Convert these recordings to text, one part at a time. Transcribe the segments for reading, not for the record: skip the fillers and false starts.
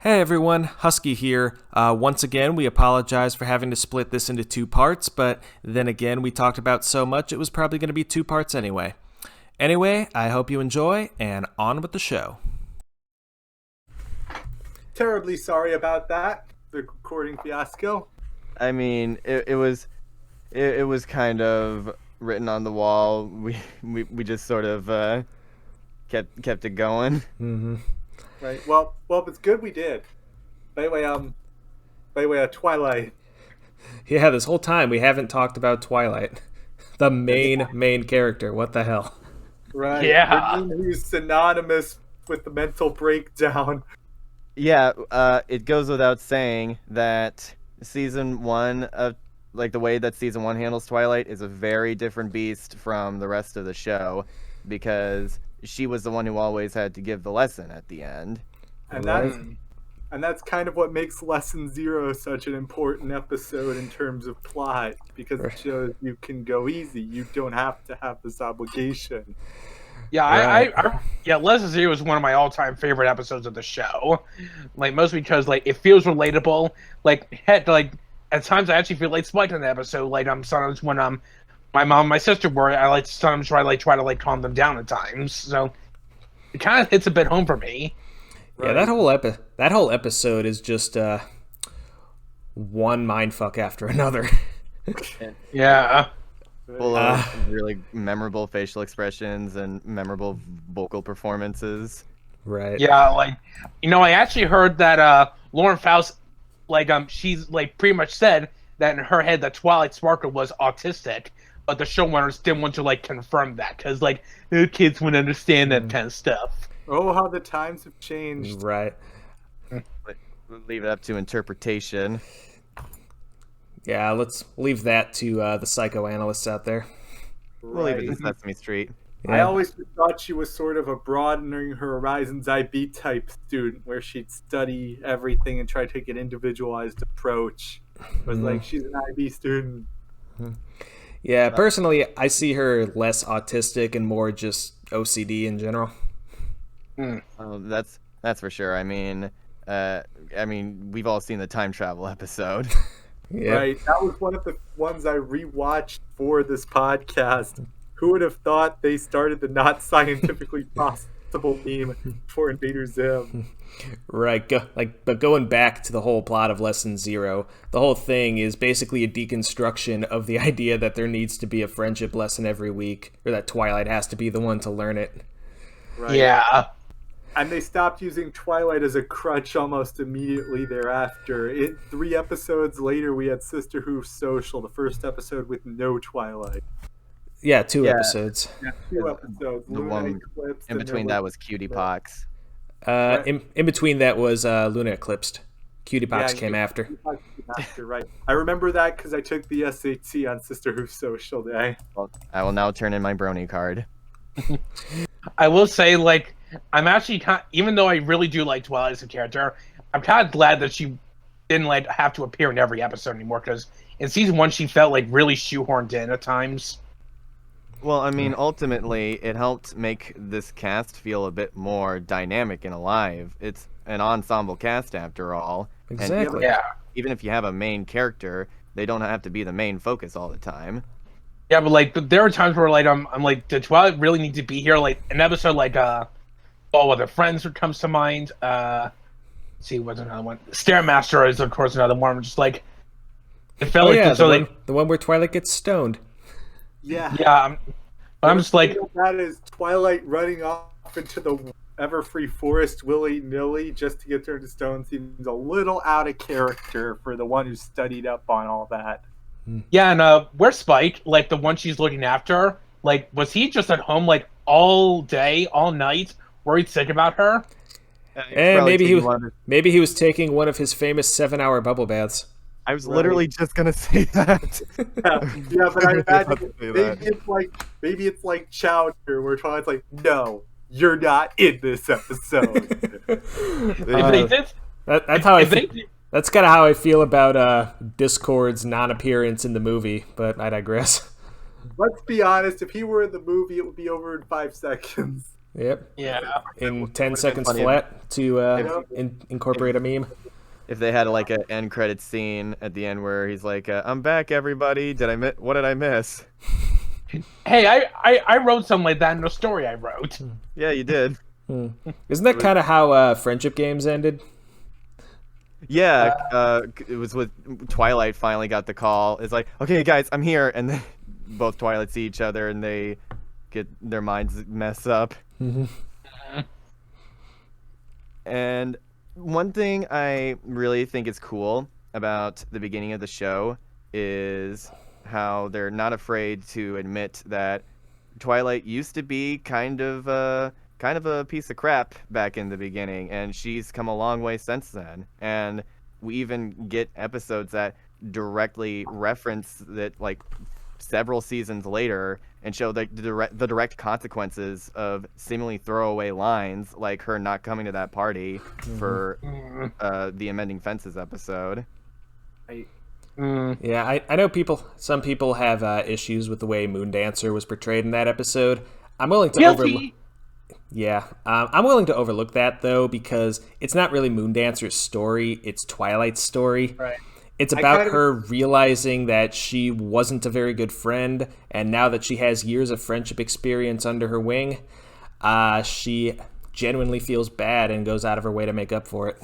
Hey everyone, Husky here. Once again, we apologize for having to split this into two parts, but then again, we talked about so much it was probably going to be two parts anyway. Anyway, I hope you enjoy, and on with the show. Terribly sorry about that, the recording fiasco. I mean, it was kind of written on the wall. We just sort of kept it going. Mm-hmm. Right. Well, it's good we did. By the way, Twilight. Yeah, this whole time we haven't talked about Twilight, the main character. What the hell? Right. Yeah. Who's synonymous with the mental breakdown. Yeah. It goes without saying that season one of the way that season one handles Twilight is a very different beast from the rest of the show, because she was the one who always had to give the lesson at the end. And that's kind of what makes Lesson Zero such an important episode in terms of plot, because it shows you can go easy. You don't have to have this obligation. Yeah, right. Lesson Zero is one of my all-time favorite episodes of the show. Mostly because it feels relatable. At times I actually feel like Spike in the episode. Sometimes when my mom and my sister were, I sometimes try to calm them down at times. So it kind of hits a bit home for me. Yeah, that whole episode is just one mindfuck after another. Yeah. Full of really memorable facial expressions and memorable vocal performances. Right. Yeah, I actually heard that Lauren Faust, she's pretty much said that in her head that Twilight Sparkle was autistic, but the showrunners didn't want to confirm that because the kids wouldn't understand that kind of stuff. Oh, how the times have changed. Right. We'll leave it up to interpretation. Yeah, let's leave that to the psychoanalysts out there. We'll leave it to Sesame Street. Yeah. I always thought she was sort of a broadening her horizons IB type student, where she'd study everything and try to take an individualized approach. It was she's an IB student. Yeah, personally, I see her less autistic and more just OCD in general. That's for sure. I mean, we've all seen the time travel episode. Yeah. Right, that was one of the ones I rewatched for this podcast. Who would have thought they started the not scientifically possible meme for Invader Zim? Right, but going back to the whole plot of Lesson Zero, the whole thing is basically a deconstruction of the idea that there needs to be a friendship lesson every week, or that Twilight has to be the one to learn it. Right. Yeah. And they stopped using Twilight as a crutch almost immediately thereafter. 3 episodes later, we had Sisterhood Social, the first episode with no Twilight. Yeah, 2 episodes. Yeah, 2 episodes. The one in between that was Cutie Pox. In between that was Luna Eclipsed. Cutie Pox came after. Right. I remember that because I took the SAT on Sisterhood Social Day. Well, I will now turn in my brony card. I will say, I'm actually even though I really do like Twilight as a character, I'm kind of glad that she didn't have to appear in every episode anymore, because in season 1 she felt really shoehorned in at times. Well, I mean, ultimately, it helped make this cast feel a bit more dynamic and alive. It's an ensemble cast, after all. Exactly. Yeah. Even if you have a main character, they don't have to be the main focus all the time. Yeah, but there are times where I'm did Twilight really need to be here? An episode All Other Friends comes to mind. Let's see, what's another one? Stairmaster is of course another one. I'm just it felt the one where Twilight gets stoned. Yeah. Yeah, I'm just that is Twilight running off into the Everfree forest willy-nilly just to get turned to stone seems a little out of character for the one who studied up on all that. Yeah, and where's Spike? The one she's looking after? Was he just at home all day, all night, worried sick about her? And maybe he was taking one of his famous 7-hour bubble baths. I was literally just gonna say that. Yeah, but I imagine maybe it's like Chowder, where Twilight's no, you're not in this episode. That's kind of how I feel about Discord's non-appearance in the movie, but I digress. Let's be honest, if he were in the movie, it would be over in 5 seconds. Yep. Yeah. In 10 been seconds funny if- flat to incorporate a meme. If they had like an end credit scene at the end where he's like, "I'm back, everybody. What did I miss?" Hey, I wrote something like that in the story I wrote. Yeah, you did. Isn't that kind of how friendship games ended? Yeah, it was with Twilight finally got the call. It's like, "Okay, guys, I'm here," and then both Twilight see each other and they get their minds mess up. And one thing I really think is cool about the beginning of the show is how they're not afraid to admit that Twilight used to be kind of a piece of crap back in the beginning, and she's come a long way since then. And we even get episodes that directly reference that, like, several seasons later, and show the direct consequences of seemingly throwaway lines, like her not coming to that party for the Amending Fences episode. Yeah, I know some people have issues with the way Moondancer was portrayed in that episode. I'm willing to overlook. Yeah, I'm willing to overlook that though, because it's not really Moondancer's story; it's Twilight's story. Right. It's about her realizing that she wasn't a very good friend, and now that she has years of friendship experience under her wing, she genuinely feels bad and goes out of her way to make up for it.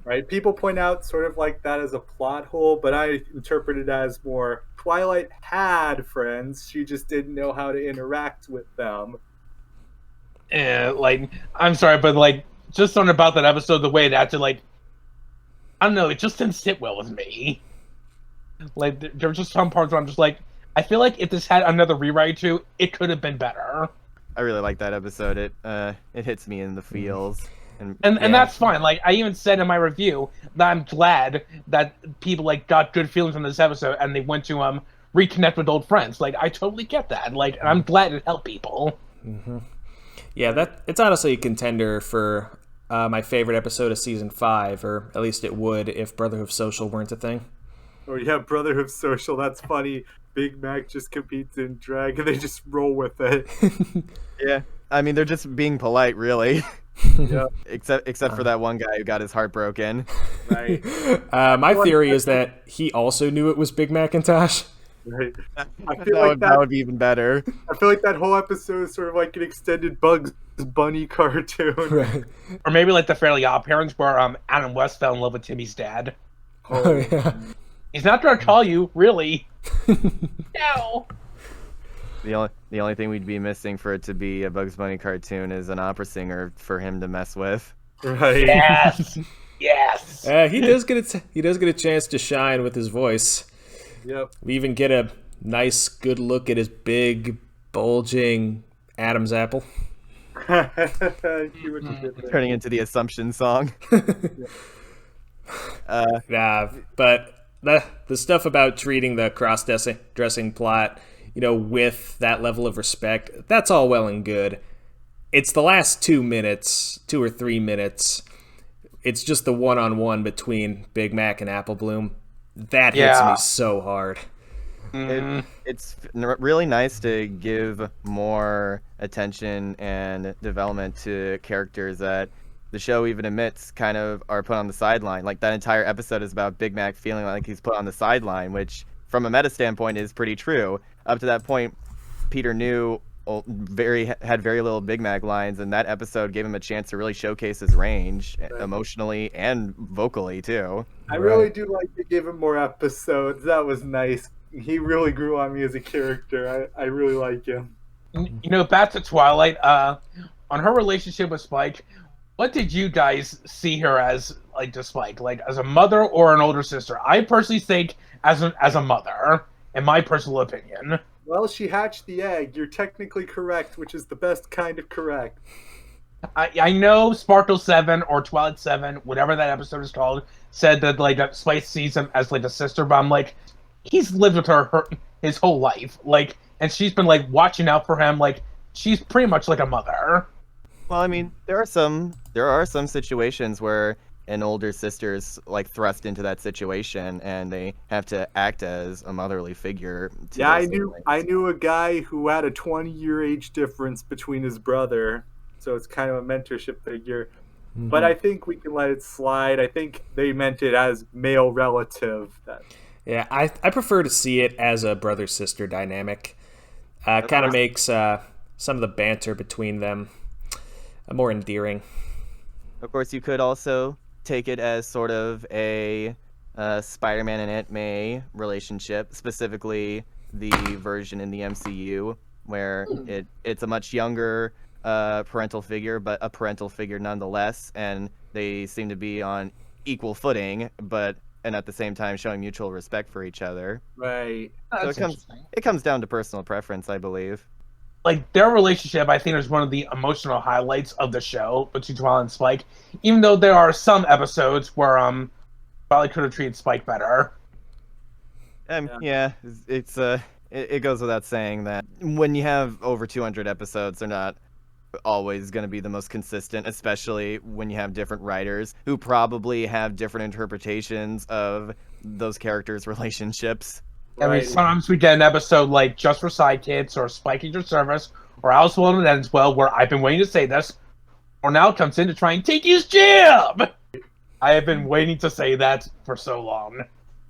Right? People point out sort of like that as a plot hole, but I interpret it as more Twilight had friends, she just didn't know how to interact with them. Like, I'm sorry, but like, just something about that episode, the way it acted, like, I don't know, it just didn't sit well with me. Like, there were just some parts where I'm just like, I feel like if this had another rewrite too, it could have been better. I really like that episode. It hits me in the feels. And that's fine. Like, I even said in my review that I'm glad that people like got good feelings from this episode and they went to reconnect with old friends. Like, I totally get that. Like, and I'm glad it helped people. Yeah, it's honestly a contender for my favorite episode of season 5, or at least it would if Brotherhood Social weren't a thing. Oh yeah, Brotherhood Social, that's funny. Big Mac just competes in drag and they just roll with it. Yeah, I mean, they're just being polite, really. Yeah. Except for that one guy who got his heart broken. Right. My theory is that he also knew it was Big Macintosh. Right. I feel like that would be even better. I feel like that whole episode is sort of like an extended Bugs Bunny cartoon. Right. Or maybe like the Fairly Odd Parents, where Adam West fell in love with Timmy's dad. Oh yeah. He's not gonna call you, really. No. The only thing we'd be missing for it to be a Bugs Bunny cartoon is an opera singer for him to mess with. Right. Yes. Yes. He does get a chance to shine with his voice. Yep. We even get a nice, good look at his big, bulging Adam's apple. Turning into the Assumption song. But the stuff about treating the cross-dressing plot, with that level of respect, that's all well and good. It's the last 2 or 3 minutes. It's just the one-on-one between Big Mac and Apple Bloom. That hits me so hard. It's really nice to give more attention and development to characters that the show even admits kind of are put on the sideline. Like, that entire episode is about Big Mac feeling like he's put on the sideline, which from a meta standpoint is pretty true. Up to that point, Peter knew had very little Big Mac lines, and that episode gave him a chance to really showcase his range emotionally and vocally too. I really do like to give him more episodes. That was nice. He really grew on me as a character. I really like him. Back to Twilight. On her relationship with Spike, what did you guys see her as, like, to Spike? Like, as a mother or an older sister? I personally think as a mother, in my personal opinion. Well, she hatched the egg. You're technically correct, which is the best kind of correct. I know Sparkle 7 or Twilight 7, whatever that episode is called, said that, like, that Spike sees him as, like, a sister, but I'm like, he's lived with her his whole life. Like, and she's been, like, watching out for him. Like, she's pretty much like a mother. Well, I mean, there are some situations where an older sister is like thrust into that situation, and they have to act as a motherly figure. To Yeah, their siblings. I knew a guy who had a 20-year age difference between his brother, so it's kind of a mentorship figure. But I think we can let it slide. I think they meant it as male relative. Yeah, I prefer to see it as a brother-sister dynamic. Kind of makes some of the banter between them more endearing. Of course, you could also take it as sort of a Spider-Man and Aunt May relationship, specifically the version in the MCU where it's a much younger parental figure, but a parental figure nonetheless, and they seem to be on equal footing, and at the same time showing mutual respect for each other. Right. So it comes down to personal preference, I believe. Like, their relationship, I think, is one of the emotional highlights of the show between Twilight and Spike. Even though there are some episodes where Twilight could have treated Spike better. Yeah, it goes without saying that when you have over 200 episodes, they're not always going to be the most consistent, especially when you have different writers who probably have different interpretations of those characters' relationships. I mean, sometimes we get an episode like Just for Sidekicks or Spike at Your Service or Alice Well and It Ends Well, where I've been waiting to say this, or now comes in to try and take his jab. I have been waiting to say that for so long.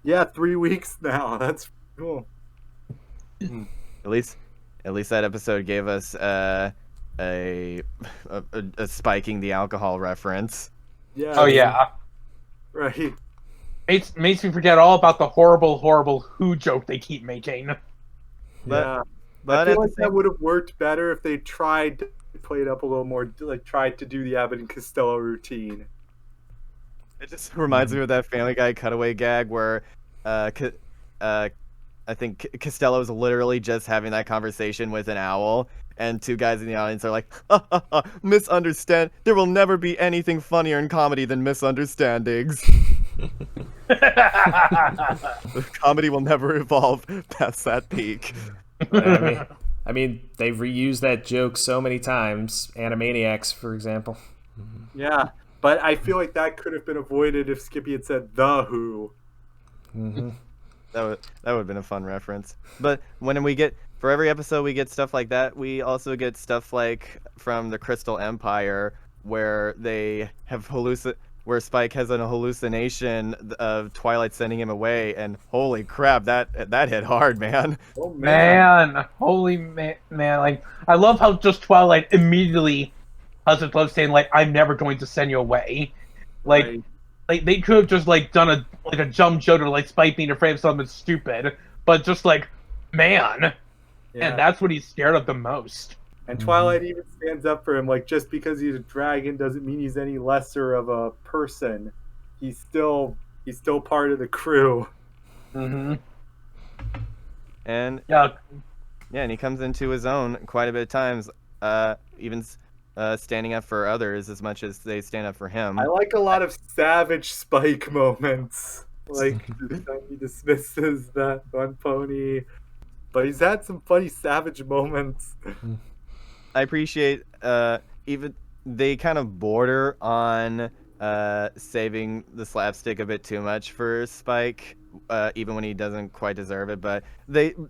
Yeah, 3 weeks now. That's cool. At least that episode gave us a spiking the alcohol reference. Yeah. Oh yeah. Right. Makes me forget all about the horrible who joke they keep making. But I feel like that would have worked better if they tried to play it up a little more, like tried to do the Abbott and Costello routine. It just reminds me of that Family Guy cutaway gag where I think Costello's literally just having that conversation with an owl, and two guys in the audience are like, misunderstand. There will never be anything funnier in comedy than misunderstandings. Comedy will never evolve past that peak. I mean, they've reused that joke so many times. Animaniacs, for example. Yeah, but I feel like that could have been avoided if Skippy had said the Who. Mm-hmm. That would have been a fun reference. But for every episode we get stuff like that, we also get stuff like from the Crystal Empire where they have where Spike has a hallucination of Twilight sending him away, and holy crap, that hit hard, man. Oh man. Holy man, like, I love how just Twilight immediately has a love saying, like, I'm never going to send you away. Like, Right. like they could have just like done a jump joke to like Spike being afraid of something stupid, but just like, man, Yeah. and that's what he's scared of the most. And Twilight even stands up for him, like, just because he's a dragon doesn't mean he's any lesser of a person. He's still part of the crew. Mm-hmm. And Yeah. and he comes into his own quite a bit of times, even standing up for others as much as they stand up for him. I like a lot of savage Spike moments. Like, the time he dismisses that one pony. But he's had some funny savage moments. I appreciate even they kind of border on saving the slapstick a bit too much for Spike, even when he doesn't quite deserve it. But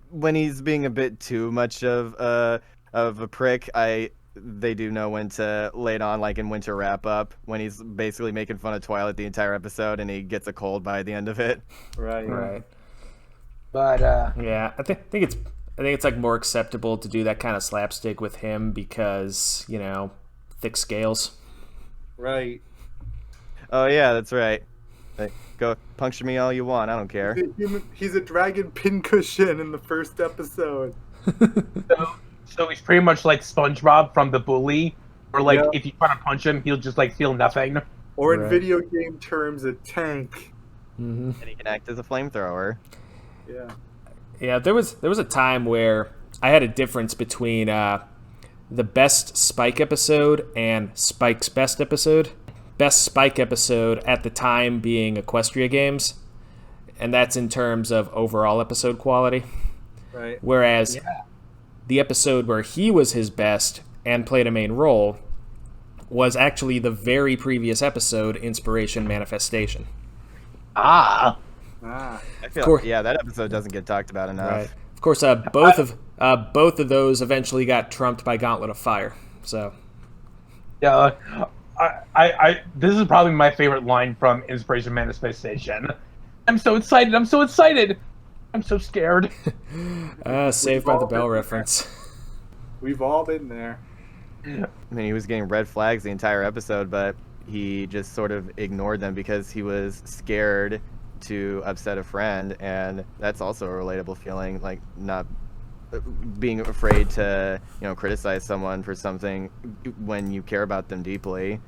when he's being a bit too much of a prick, they do know when to lay it on, like in Winter Wrap Up, when he's basically making fun of Twilight the entire episode and he gets a cold by the end of it. Right. But Yeah, I think it's like more acceptable to do that kind of slapstick with him because, you know, thick scales. Right. Oh yeah, that's right. Like, go puncture me all you want, I don't care. He's a dragon pincushion in the first episode. so he's pretty much like SpongeBob from The Bully, or like Yeah. if you try to punch him, he'll just like feel nothing. Or in Right. video game terms, a tank. Mm-hmm. And he can act as a flamethrower. Yeah. Yeah, there was a time where I had a difference between the best Spike episode and Spike's best episode. Best Spike episode at the time being Equestria Games, and that's in terms of overall episode quality. Right. Whereas the episode where he was his best and played a main role was actually the very previous episode, Inspiration Manifestation. Ah. Ah. I feel, course. yeah, that episode doesn't get talked about enough. Right. Of course, both of those eventually got trumped by Gauntlet of Fire. So. Yeah, I this is probably my favorite line from Inspiration Manifestation. I'm so excited. I'm so excited. I'm so scared. Saved by the Bell reference. We've all been there. I mean, he was getting red flags the entire episode, but he just sort of ignored them because he was scared to upset a friend, and that's also a relatable feeling, like not being afraid to, criticize someone for something when you care about them deeply.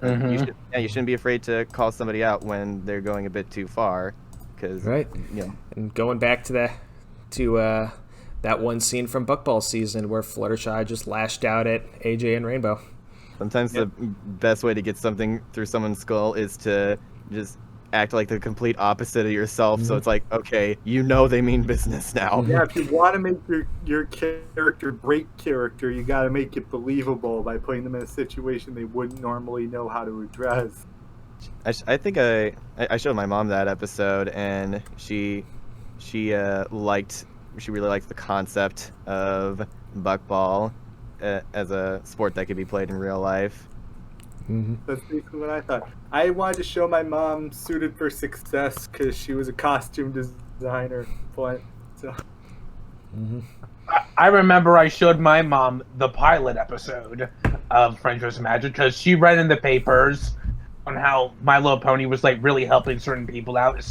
You shouldn't be afraid to call somebody out when they're going a bit too far, because And going back to that one scene from Buckball season where Fluttershy just lashed out at AJ and Rainbow. sometimes the best way to get something through someone's skull is to just act like the complete opposite of yourself. So it's like, okay, they mean business now. Yeah, if you want to make your character great character, you got to make it believable by putting them in a situation they wouldn't normally know how to address. I think I showed my mom that episode, and she really liked the concept of buckball as a sport that could be played in real life. That's basically what I thought. I wanted to show my mom Suited for Success because she was a costume designer. I remember I showed my mom the pilot episode of Friends vs. Magic because she read in the papers on how My Little Pony was like really helping certain people out,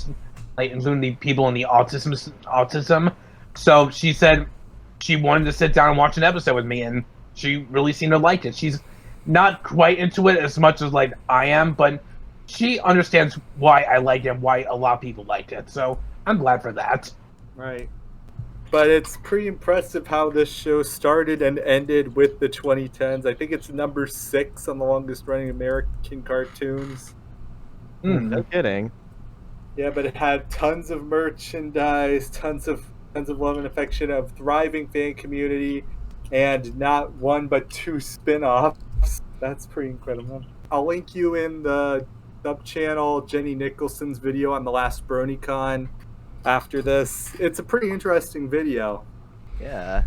like including the people in the autism. So she said she wanted to sit down and watch an episode with me, and she really seemed to like it. She's not quite into it as much as like I am, but she understands why I like it and why a lot of people liked it. So I'm glad for that. Right. But it's pretty impressive how this show started and ended with the 2010s. I think it's number 6 on the longest running American cartoons. No kidding. Yeah, but it had tons of merchandise, tons of love and affection, a thriving fan community, and not one but 2 spin-offs. That's pretty incredible. I'll link you in the sub-channel Jenny Nicholson's video on the last BronyCon after this. It's a pretty interesting video. Yeah.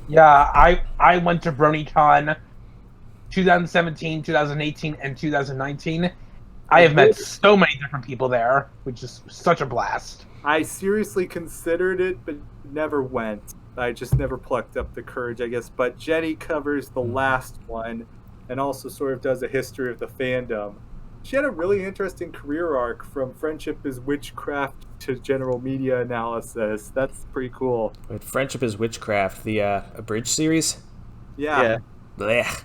Yeah, I went to BronyCon 2017, 2018, and 2019. I have met so many different people there, which is such a blast. I seriously considered it, but never went. I just never plucked up the courage, I guess. But Jenny covers the last one and also sort of does a history of the fandom. She had a really interesting career arc from Friendship is Witchcraft to general media analysis. That's pretty cool. Wait, Friendship is Witchcraft, the abridged series? Yeah. Blech.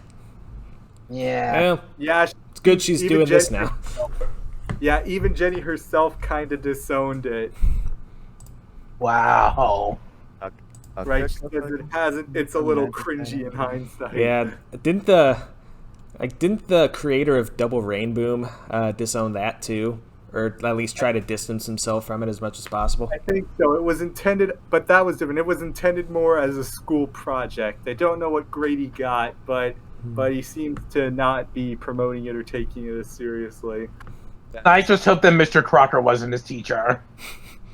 Yeah. Well, Yeah. it's good she's doing this now. Yeah, even Jenny herself kind of disowned it. Wow. Right, because it's a little cringy in hindsight. Yeah, didn't the creator of Double Rainboom disown that too, or at least try to distance himself from it as much as possible? I think so. It was intended, but that was different. It was intended more as a school project. I don't know what grade he got, but he seems to not be promoting it or taking it as seriously. I just hope that Mr. Crocker wasn't his teacher.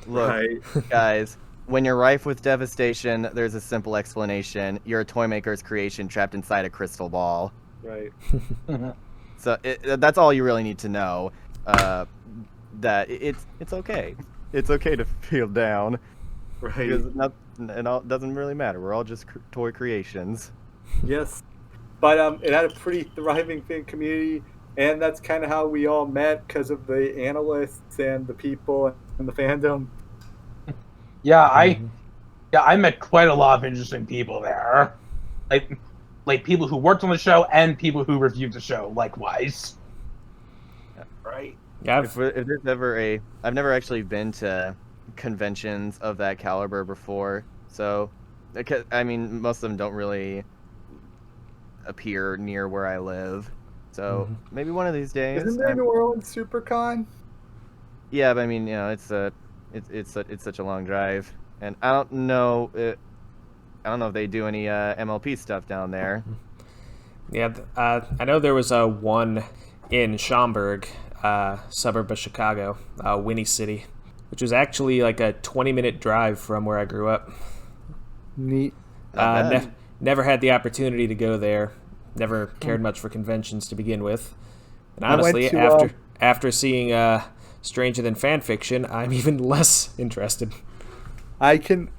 Look, Right. guys, when you're rife with devastation, there's a simple explanation. You're a toy maker's creation trapped inside a crystal ball. Right. So that's all you really need to know. That it's okay. It's okay to feel down. Right. Because it doesn't really matter. We're all just toy creations. Yes. But it had a pretty thriving fan community, and that's kind of how we all met because of the analysts and the people and the fandom. Yeah, I met quite a lot of interesting people there. Like people who worked on the show and people who reviewed the show likewise. Right. Yeah, If there's ever I've never actually been to conventions of that caliber before, so I mean most of them don't really appear near where I live. So maybe one of these days. Isn't there New Orleans SuperCon? Yeah, but I mean, it's such a long drive, and I don't know if they do any MLP stuff down there. Yeah, I know there was one in Schaumburg, suburb of Chicago, Winnie City, which was actually like a 20-minute drive from where I grew up. Neat. Never had the opportunity to go there. Never cared much for conventions to begin with. And honestly, after seeing Stranger Than Fan Fiction, I'm even less interested. I can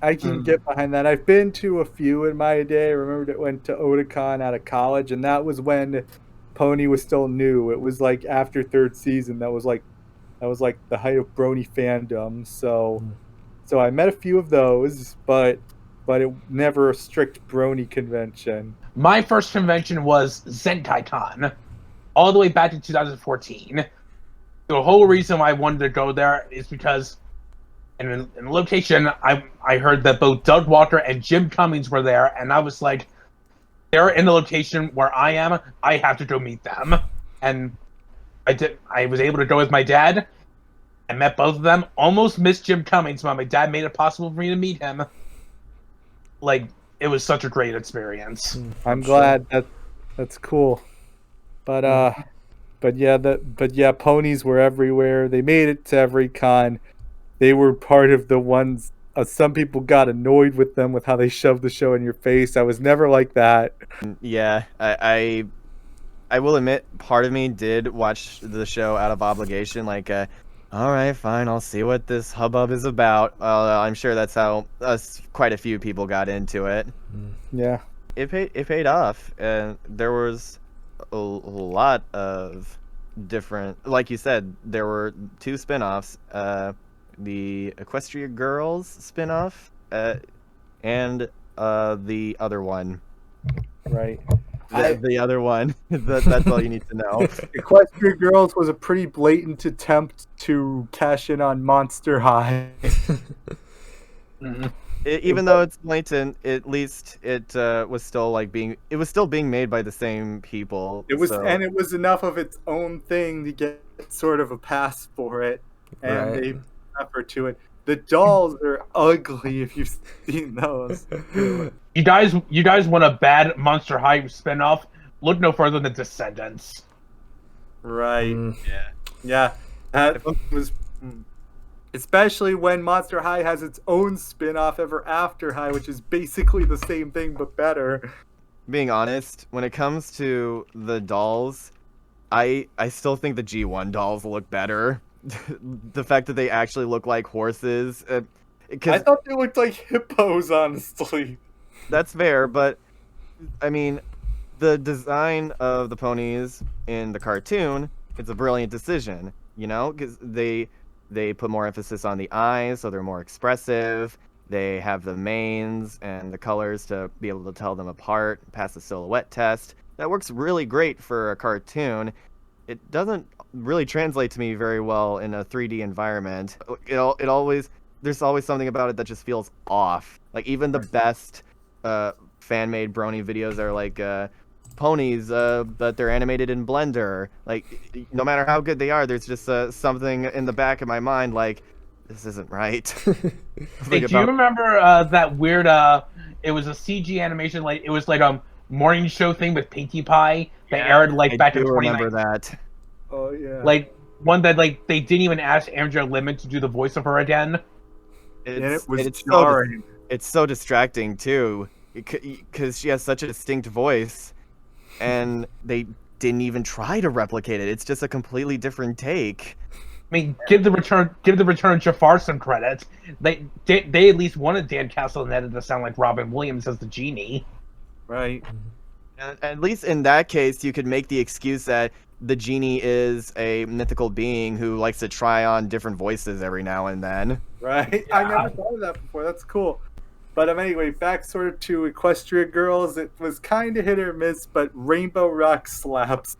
get behind that. I've been to a few in my day. I remember it went to Otakon out of college, and that was when Pony was still new. It was like after third season. That was like the height of Brony fandom. So I met a few of those, but it never a strict Brony convention. My first convention was ZentaiCon, all the way back to 2014. The whole reason why I wanted to go there is because in the location, I heard that both Doug Walker and Jim Cummings were there, and I was like, they're in the location where I am, I have to go meet them. And I was able to go with my dad. I met both of them, almost missed Jim Cummings, but my dad made it possible for me to meet him. Like, it was such a great experience. I'm glad that's cool. But yeah, ponies were everywhere. They made it to every con. They were part of the ones. Some people got annoyed with them with how they shoved the show in your face. I was never like that. Yeah, I will admit, part of me did watch the show out of obligation. Like, all right, fine, I'll see what this hubbub is about. I'm sure that's how quite a few people got into it. Yeah, it paid off, and there was a lot of different. Like you said, there were 2 spin-offs. The Equestria Girls spin-off, and the other one. Right. The other one. That's all you need to know. Equestria Girls was a pretty blatant attempt to cash in on Monster High. Even though it's blatant, at least it was still being made by the same people. And it was enough of its own thing to get sort of a pass for it, and they effort to it. The dolls are ugly if you've seen those. You guys want a bad Monster High spinoff? Look no further than Descendants. Right. Yeah. That was, especially when Monster High has its own spin-off, Ever After High, which is basically the same thing but better. Being honest, when it comes to the dolls, I still think the G1 dolls look better. The fact that they actually look like horses. I thought they looked like hippos, honestly. That's fair, but I mean, the design of the ponies in the cartoon, it's a brilliant decision, you know, because they put more emphasis on the eyes, so they're more expressive. They have the manes and the colors to be able to tell them apart, pass the silhouette test. That works really great for a cartoon. It doesn't really translate to me very well in a 3D environment. There's always something about it that just feels off. Like, even the best fan-made Brony videos are like ponies, but they're animated in Blender. Like, no matter how good they are, there's just something in the back of my mind like, this isn't right. Hey, do you remember that weird, it was a CG animation, like, it was like a morning show thing with Pinkie Pie that aired like back in 2019? I remember that. Oh, yeah. Like, one that, like, they didn't even ask Andrea Lemon to do the voice of her again. It's jarring. It's so distracting, too, because she has such a distinct voice, and they didn't even try to replicate it. It's just a completely different take. I mean, give the return Jafar some credit. They at least wanted Dan Castellaneta to sound like Robin Williams as the genie. Right. At least in that case, you could make the excuse that the genie is a mythical being who likes to try on different voices every now and then. Right. Yeah. I never thought of that before. That's cool. But anyway, back sort of to Equestria Girls. It was kind of hit or miss, but Rainbow Rock slaps.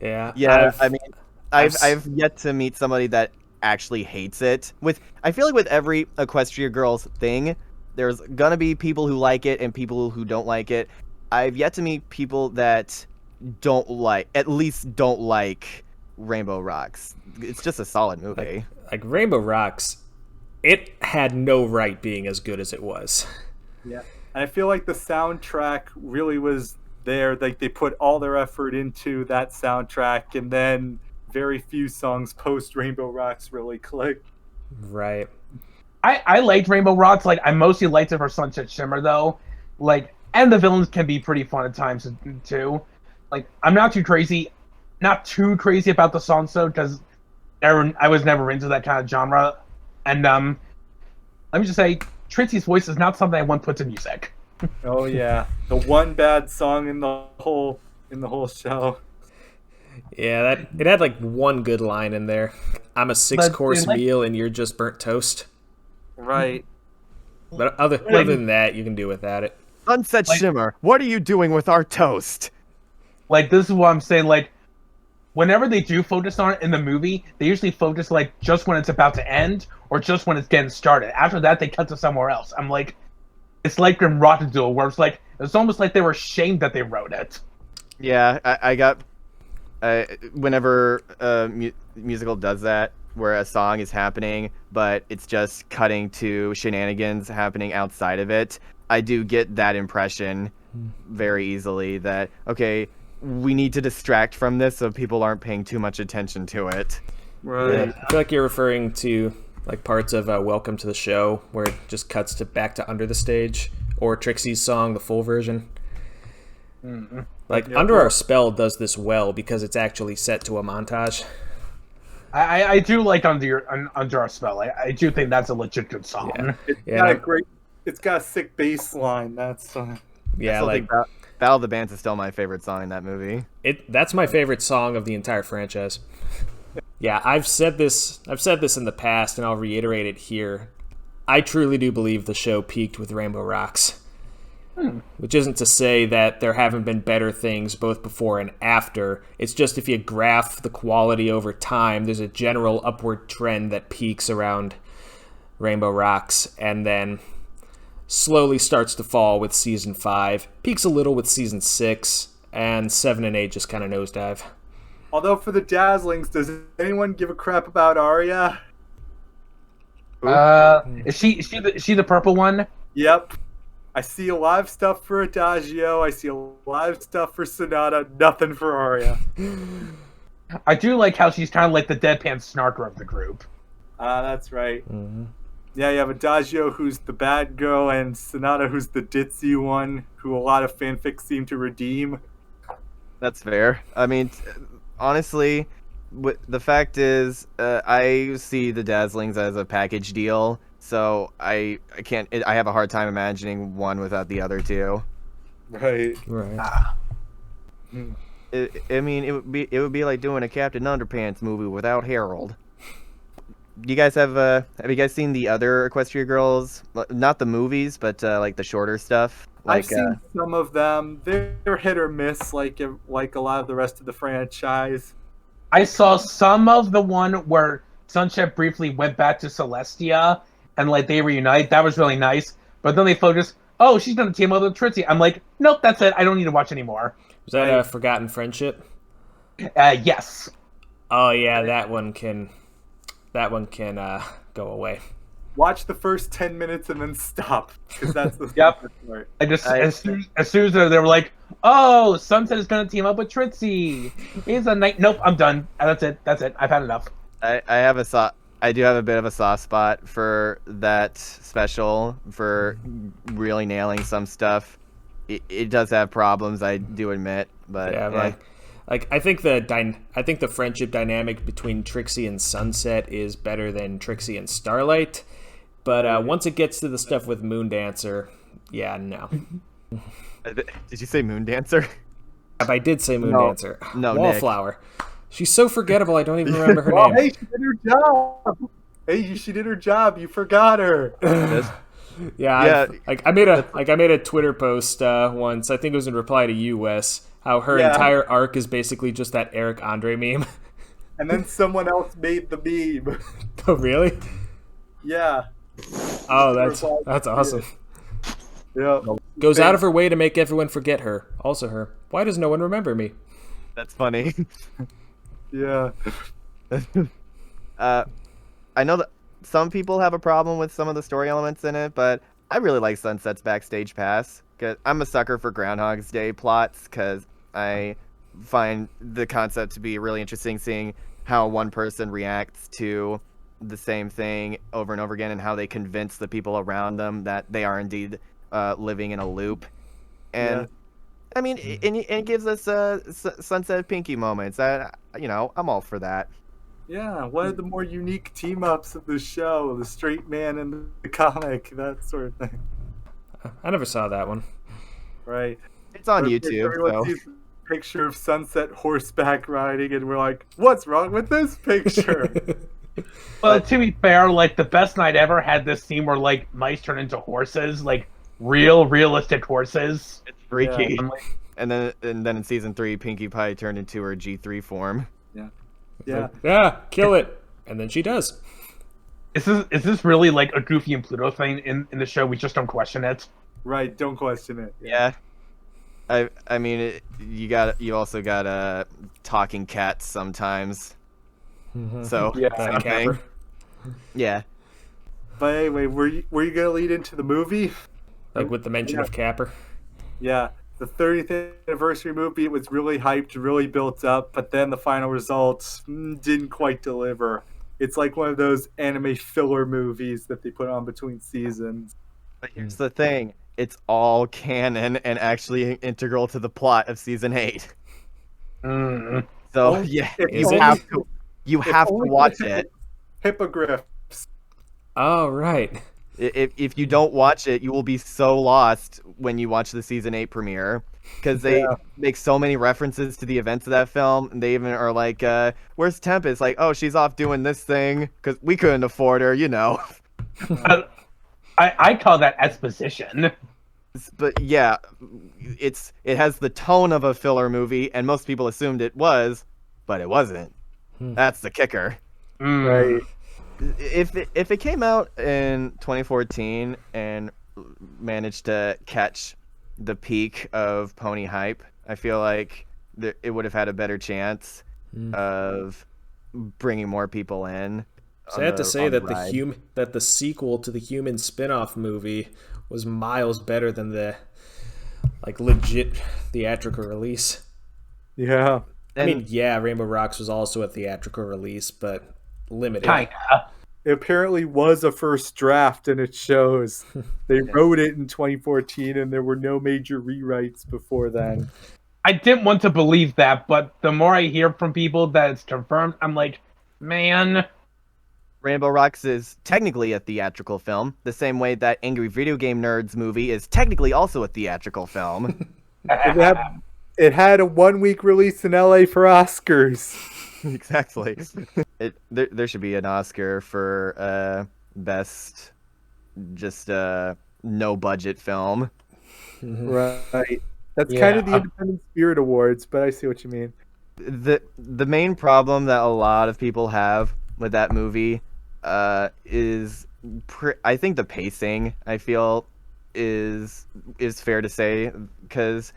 Yeah. I mean, I've yet to meet somebody that actually hates it. I feel like with every Equestria Girls thing, there's gonna be people who like it and people who don't like it. I've yet to meet people that don't like Rainbow Rocks. It's just a solid movie. Like Rainbow Rocks, it had no right being as good as it was. Yeah. And I feel like the soundtrack really was there. Like they put all their effort into that soundtrack, and then very few songs post Rainbow Rocks really click. Right. I liked Rainbow Rocks. Like, I mostly liked it for Sunset Shimmer, though. Like, and the villains can be pretty fun at times, too. Like, I'm not too crazy about the songs, though, because I was never into that kind of genre. And, let me just say, Trixie's voice is not something I want put to music. Oh yeah, the one bad song in the whole show. Yeah, it had like one good line in there. I'm a 6-course meal and you're just burnt toast. Right. But other than that, you can do without it. Sunset Shimmer, what are you doing with our toast? Like, this is what I'm saying. Like, whenever they do focus on it in the movie, they usually focus like just when it's about to end or just when it's getting started. After that, they cut to somewhere else. I'm like, it's like in Rotterdam, where it's almost like they were ashamed that they wrote it. Yeah, I got. Whenever a musical does that, where a song is happening, but it's just cutting to shenanigans happening outside of it, I do get that impression very easily that, okay, we need to distract from this so people aren't paying too much attention to it. Right. Yeah, I feel like you're referring to like parts of Welcome to the Show where it just cuts to back to Under the Stage, or Trixie's song, the full version. Mm-hmm. Like, Under Our Spell does this well because it's actually set to a montage. I do like Under Our Spell. I do think that's a legit good song. Yeah. It's got a sick bass line. That's yeah, like Battle of the Bands is still my favorite song in that movie. That's my favorite song of the entire franchise. Yeah, I've said this in the past, and I'll reiterate it here. I truly do believe the show peaked with Rainbow Rocks. Which isn't to say that there haven't been better things both before and after. It's just if you graph the quality over time, there's a general upward trend that peaks around Rainbow Rocks and then slowly starts to fall with season 5, peaks a little with season 6, and 7 and 8 just kind of nosedive. Although for the Dazzlings, does anyone give a crap about Arya? Is she the purple one? Yep. I see a lot of stuff for Adagio. I see a lot of stuff for Sonata. Nothing for Arya. I do like how she's kind of like the deadpan snarker of the group. That's right. Mm-hmm. Yeah, you have Adagio, who's the bad girl, and Sonata, who's the ditzy one, who a lot of fanfics seem to redeem. That's fair. I mean, honestly, the fact is, I see the Dazzlings as a package deal. So I can't. I have a hard time imagining one without the other two. Right. I mean, it would be like doing a Captain Underpants movie without Harold. Do you guys have you guys seen the other Equestria Girls? Not the movies, but like the shorter stuff. I've seen some of them. They're hit or miss, like a lot of the rest of the franchise. I saw some of the one where Sunset briefly went back to Celestia. And like they reunite, that was really nice. But then they focus, oh, she's gonna team up with Trixie. I'm like, nope, that's it. I don't need to watch anymore. Was that Forgotten Friendship? Yes. Oh yeah, that one can go away. Watch the first 10 minutes and then stop, because that's the Yep. part. As soon as they were like, oh, Sunset is gonna team up with Trixie. He's a night. Nope, I'm done. That's it. I've had enough. I do have a bit of a soft spot for that special, for really nailing some stuff. It does have problems, I do admit, but yeah. I think the friendship dynamic between Trixie and Sunset is better than Trixie and Starlight, but once it gets to the stuff with Moondancer, yeah, no. Did you say Moondancer? I did say Moondancer. No, Wallflower. She's so forgettable. I don't even remember her Well, name. hey, she did her job. She did her job. You forgot her. Yeah. I made a Twitter post once. I think it was in reply to you, Wes. How her entire arc is basically just that Eric Andre meme. And then someone else made the meme. Oh, really? Yeah. Oh, that's awesome. Yeah. Goes out of her way to make everyone forget her. Also her. Why does no one remember me? That's funny. Yeah. I know that some people have a problem with some of the story elements in it, but I really like Sunset's backstage pass I'm a sucker for Groundhog's Day plots because I find the concept to be really interesting, seeing how one person reacts to the same thing over and over again and how they convince the people around them that they are indeed living in a loop. And I mean, and it gives us Sunset Pinky moments. I'm all for that. Yeah, one of the more unique team-ups of the show, the straight man and the comic, that sort of thing. I never saw that one. Right. It's on But YouTube. everyone sees a picture of Sunset horseback riding, and we're like, what's wrong with this picture? Well, to be fair, like, the Best Night Ever had this scene where, like, mice turn into horses, like, realistic horses. It's freaky. Yeah. And then in season 3, Pinkie Pie turned into her G3 form. Yeah. Kill it. And then she does. Is this really, like, a Goofy and Pluto thing in the show? We just don't question it. Right, don't question it. Yeah. I mean, you also got talking cats sometimes. So something. Yeah. But anyway, were you gonna lead into the movie? Like with the mention of Capper. Yeah, the 30th anniversary movie. It was really hyped, really built up, but then the final results didn't quite deliver. It's like one of those anime filler movies that they put on between seasons. But here's the thing. It's all canon and actually integral to the plot of season 8. So yeah, you have to watch it. Hippogriffs. Oh, right. If you don't watch it, you will be so lost when you watch the season 8 premiere, because they make so many references to the events of that film. And they even are like, "Where's Tempest?" Like, "Oh, she's off doing this thing because we couldn't afford her," you know. I call that exposition. But yeah, it has the tone of a filler movie, and most people assumed it was, but it wasn't. That's the kicker. Right. If it came out in 2014 and managed to catch the peak of pony hype, I feel like it would have had a better chance of bringing more people in. So I have to say that the sequel to the Human spin-off movie was miles better than the legit theatrical release. Yeah. I mean, Rainbow Rocks was also a theatrical release, but limited. Kinda. It apparently was a first draft, and it shows. They wrote it in 2014, and there were no major rewrites before then. I didn't want to believe that, but the more I hear from people that it's confirmed, I'm like, man. Rainbow Rocks is technically a theatrical film, the same way that Angry Video Game Nerds movie is technically also a theatrical film. It had a 1-week release in LA for Oscars. Exactly. There should be an Oscar for best just no budget film. Right. That's kind of the Independent Spirit Awards, but I see what you mean. The main problem that a lot of people have with that movie is I think the pacing, I feel, is fair to say, because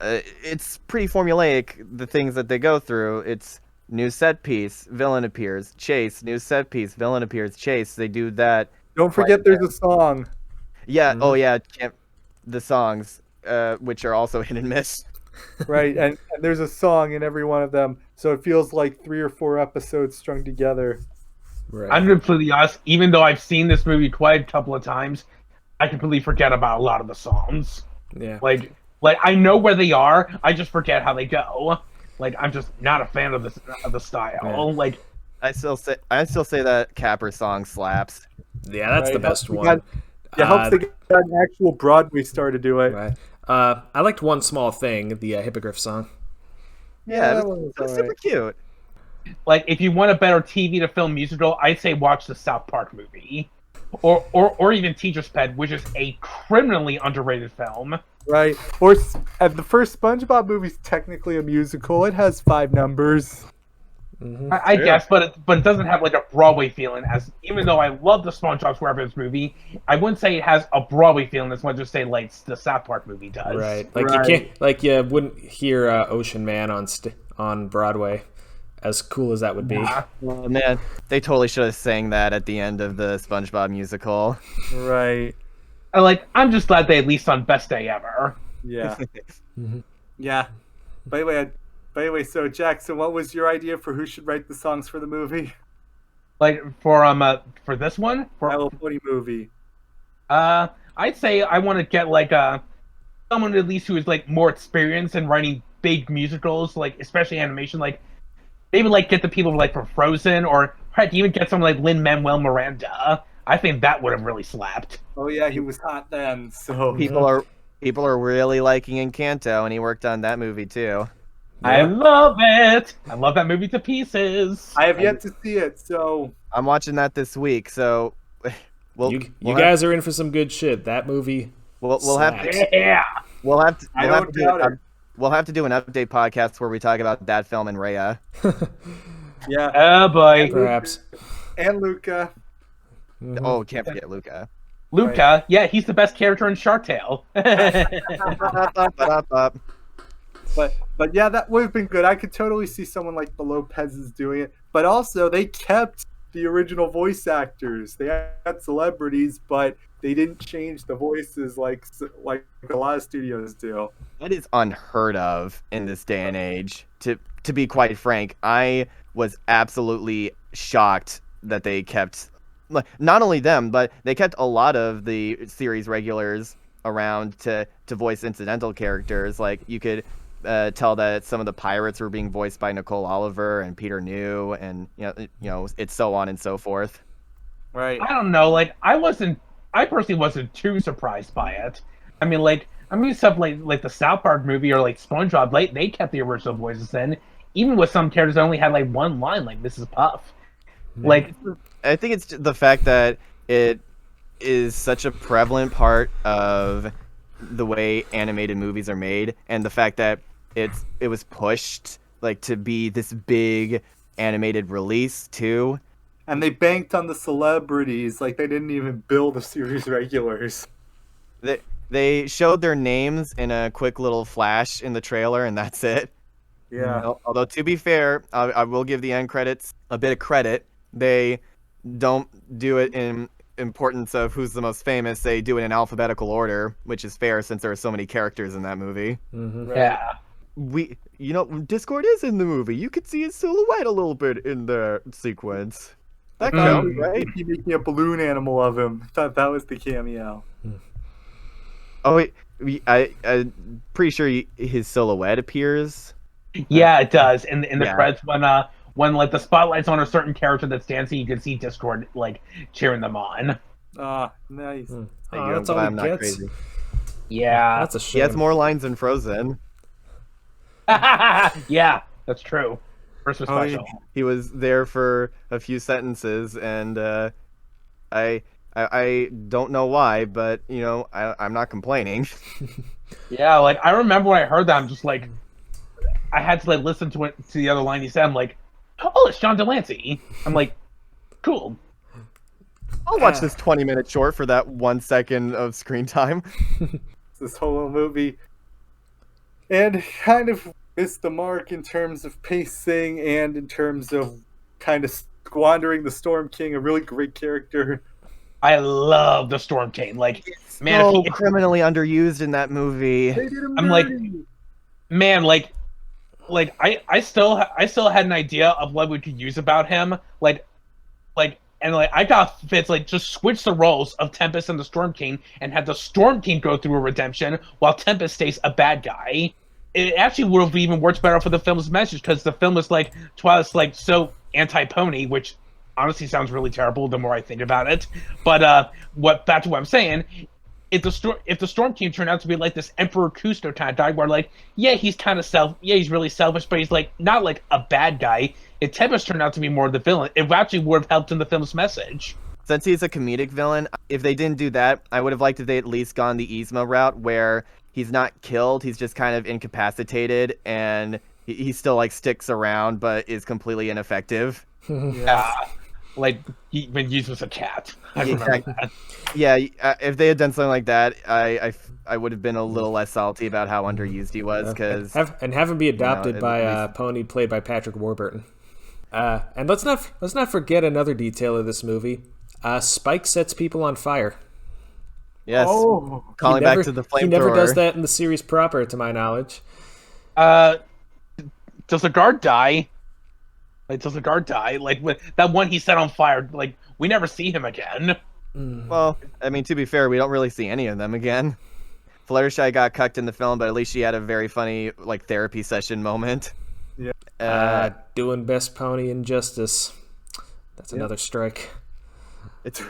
it's pretty formulaic, the things that they go through. It's new set piece, villain appears, chase, new set piece, villain appears, chase. They do that. Don't forget there's a song. Yeah, oh yeah, the songs, which are also hit and miss. Right, and there's a song in every one of them, so it feels like 3 or 4 episodes strung together. Right. I'm completely honest, even though I've seen this movie quite a couple of times, I completely forget about a lot of the songs. Yeah. Like I know where they are, I just forget how they go. Like, I'm just not a fan of the style. Yeah. Like, I still say that Capper song slaps. Yeah, that's the best one. It helps they get an actual Broadway star to do it. Right. I liked one small thing, the Hippogriff song. Yeah, it was super cute. Like, if you want a better TV to film musical, I'd say watch the South Park movie. Or even Teacher's Pet, which is a criminally underrated film. Right. Or the first SpongeBob movie's technically a musical. It has 5 numbers. Mm-hmm. I guess, but it doesn't have like a Broadway feeling. Even though I love the SpongeBob SquarePants movie, I wouldn't say it has a Broadway feeling as much as say like the South Park movie does. Right. Like you wouldn't hear Ocean Man on Broadway. As cool as that would be. Oh, man, they totally should have sang that at the end of the SpongeBob musical. Right. I'm just glad they at least on Best Day Ever. Yeah. Yeah. By the way, so Jackson, what was your idea for who should write the songs for the movie? For this one, My Little Pony movie. I'd say I want to get someone at least who is more experienced in writing big musicals, especially animation, maybe get the people from Frozen, or heck, even get someone like Lin-Manuel Miranda. I think that would have really slapped. Oh yeah, he was hot then. So people are really liking Encanto, and he worked on that movie too. I love it. I love that movie to pieces. I have yet to see it, so I'm watching that this week. So, you guys are in for some good shit. That movie. We'll have to. Yeah. We'll have to. I don't doubt it. We'll have to do an update podcast where we talk about that film and Raya. Yeah. Oh boy. Perhaps. And Luca. Oh, can't forget Luca. Luca, right. Yeah, he's the best character in Shark Tale. But yeah, that would have been good. I could totally see someone like the Lopez's doing it. But also, they kept the original voice actors. They had celebrities, but they didn't change the voices like a lot of studios do. That is unheard of in this day and age. To be quite frank, I was absolutely shocked that they kept, not only them, but they kept a lot of the series regulars around to voice incidental characters. Like, you could tell that some of the pirates were being voiced by Nicole Oliver and Peter New, and it's so on and so forth. Right. I don't know. I personally wasn't too surprised by it. I mean, stuff like the South Park movie or SpongeBob, they kept the original voices in, even with some characters that only had one line, like Mrs. Puff. I think it's the fact that it is such a prevalent part of the way animated movies are made, and the fact that it was pushed to be this big animated release too. And they banked on the celebrities, they didn't even build the series regulars. They showed their names in a quick little flash in the trailer, and that's it. Yeah. Although, to be fair, I will give the end credits a bit of credit. They don't do it in importance of who's the most famous. They do it in alphabetical order, which is fair since there are so many characters in that movie. Mm-hmm. Right. Yeah. Discord is in the movie. You could see his silhouette a little bit in the sequence. That counts, right? He making a balloon animal of him. I thought that was the cameo. Oh, wait, I'm pretty sure his silhouette appears. Yeah, it does. In the credits, when the spotlight's on a certain character that's dancing, you can see Discord cheering them on. Ah, nice. That's all he gets. Crazy. Yeah, that's a shame. He has more lines than Frozen. Yeah, that's true. Christmas special. He was there for a few sentences, and I don't know why, but I'm not complaining. Yeah, I remember when I heard that, I'm just I had to listen to the other line he said. I'm like, oh, it's John Delancey. I'm like, cool. I'll watch this 20-minute short for that 1 second of screen time. This whole movie, and kind of missed the mark in terms of pacing and in terms of kind of squandering the Storm King, a really great character. I love the Storm King. Man, criminally underused in that movie. I'm man, I still had an idea of what we could use about him, I got Fitz just switch the roles of Tempest and the Storm King and have the Storm King go through a redemption while Tempest stays a bad guy. It actually would have even worked better for the film's message, because the film is Twilight's so anti-pony, which honestly sounds really terrible the more I think about it. But back to what I'm saying, if the Storm King turned out to be this Emperor Cousteau kind of guy, where he's kind of he's really selfish, but he's not a bad guy. If Tempest turned out to be more of the villain, it actually would have helped in the film's message. Since he's a comedic villain, if they didn't do that, I would have liked if they at least gone the Yzma route, where he's not killed, he's just kind of incapacitated, and he still sticks around, but is completely ineffective. Yeah. When Yzma's a cat. I remember that. Yeah, if they had done something like that, I would have been a little less salty about how underused he was, because have him be adopted by a pony played by Patrick Warburton. And let's not forget another detail of this movie. Spike sets people on fire. Yes. Oh, Calling back to the flamethrower. He never does that in the series proper, to my knowledge. Does the guard die? Like, does the guard die? Like, with that one he set on fire, like, we never see him again. Well, I mean, to be fair, we don't really see any of them again. Fluttershy got cucked in the film, but at least she had a very funny, like, therapy session moment. Yeah. Doing Best Pony Injustice. That's another strike. It's.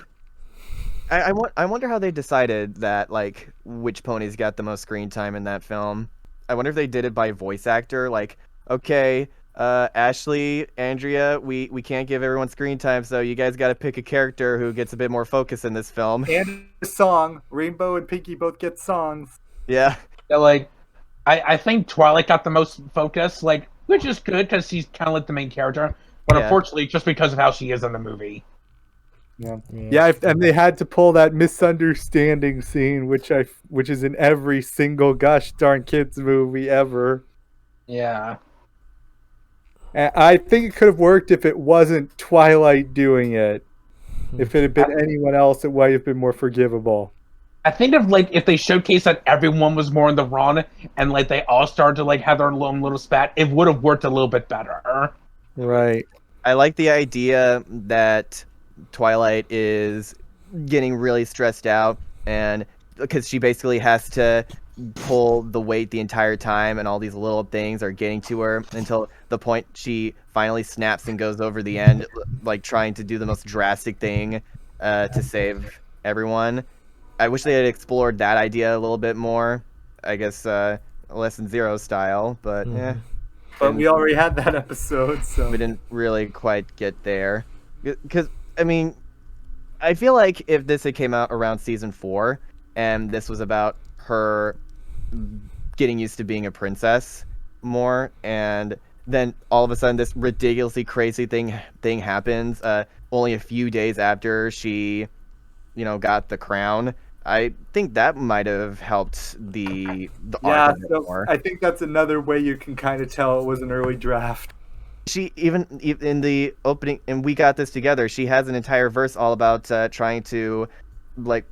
I wonder how they decided that, like, which ponies got the most screen time in that film. I wonder if they did it by voice actor. Like, okay, Ashley, Andrea, we can't give everyone screen time, so you guys got to pick a character who gets a bit more focus in this film. And a song. Rainbow and Pinky both get songs. Yeah. Yeah, like, I think Twilight got the most focus, like, which is good because she's kind of like the main character, but unfortunately, just because of how she is in the movie. Yeah, and they had to pull that misunderstanding scene, which is in every single gosh darn kids movie ever. Yeah. And I think it could have worked if it wasn't Twilight doing it. If it had been anyone else, it might have been more forgivable. I think if they showcased that everyone was more in the wrong and like they all started to like have their own little spat, it would have worked a little bit better. Right. I like the idea that Twilight is getting really stressed out, and because she basically has to pull the weight the entire time, and all these little things are getting to her until the point she finally snaps and goes over the end, like trying to do the most drastic thing to save everyone. I wish they had explored that idea a little bit more. I guess Lesson Zero style, but yeah. But we already had that episode, so we didn't really quite get there. Because I mean, I feel like if this had came out around season 4, and this was about her getting used to being a princess more, and then all of a sudden this ridiculously crazy thing happens only a few days after she, got the crown. I think that might have helped the arc a bit more. I think that's another way you can kind of tell it was an early draft. She even in the opening, and we got this together, she has an entire verse all about trying to like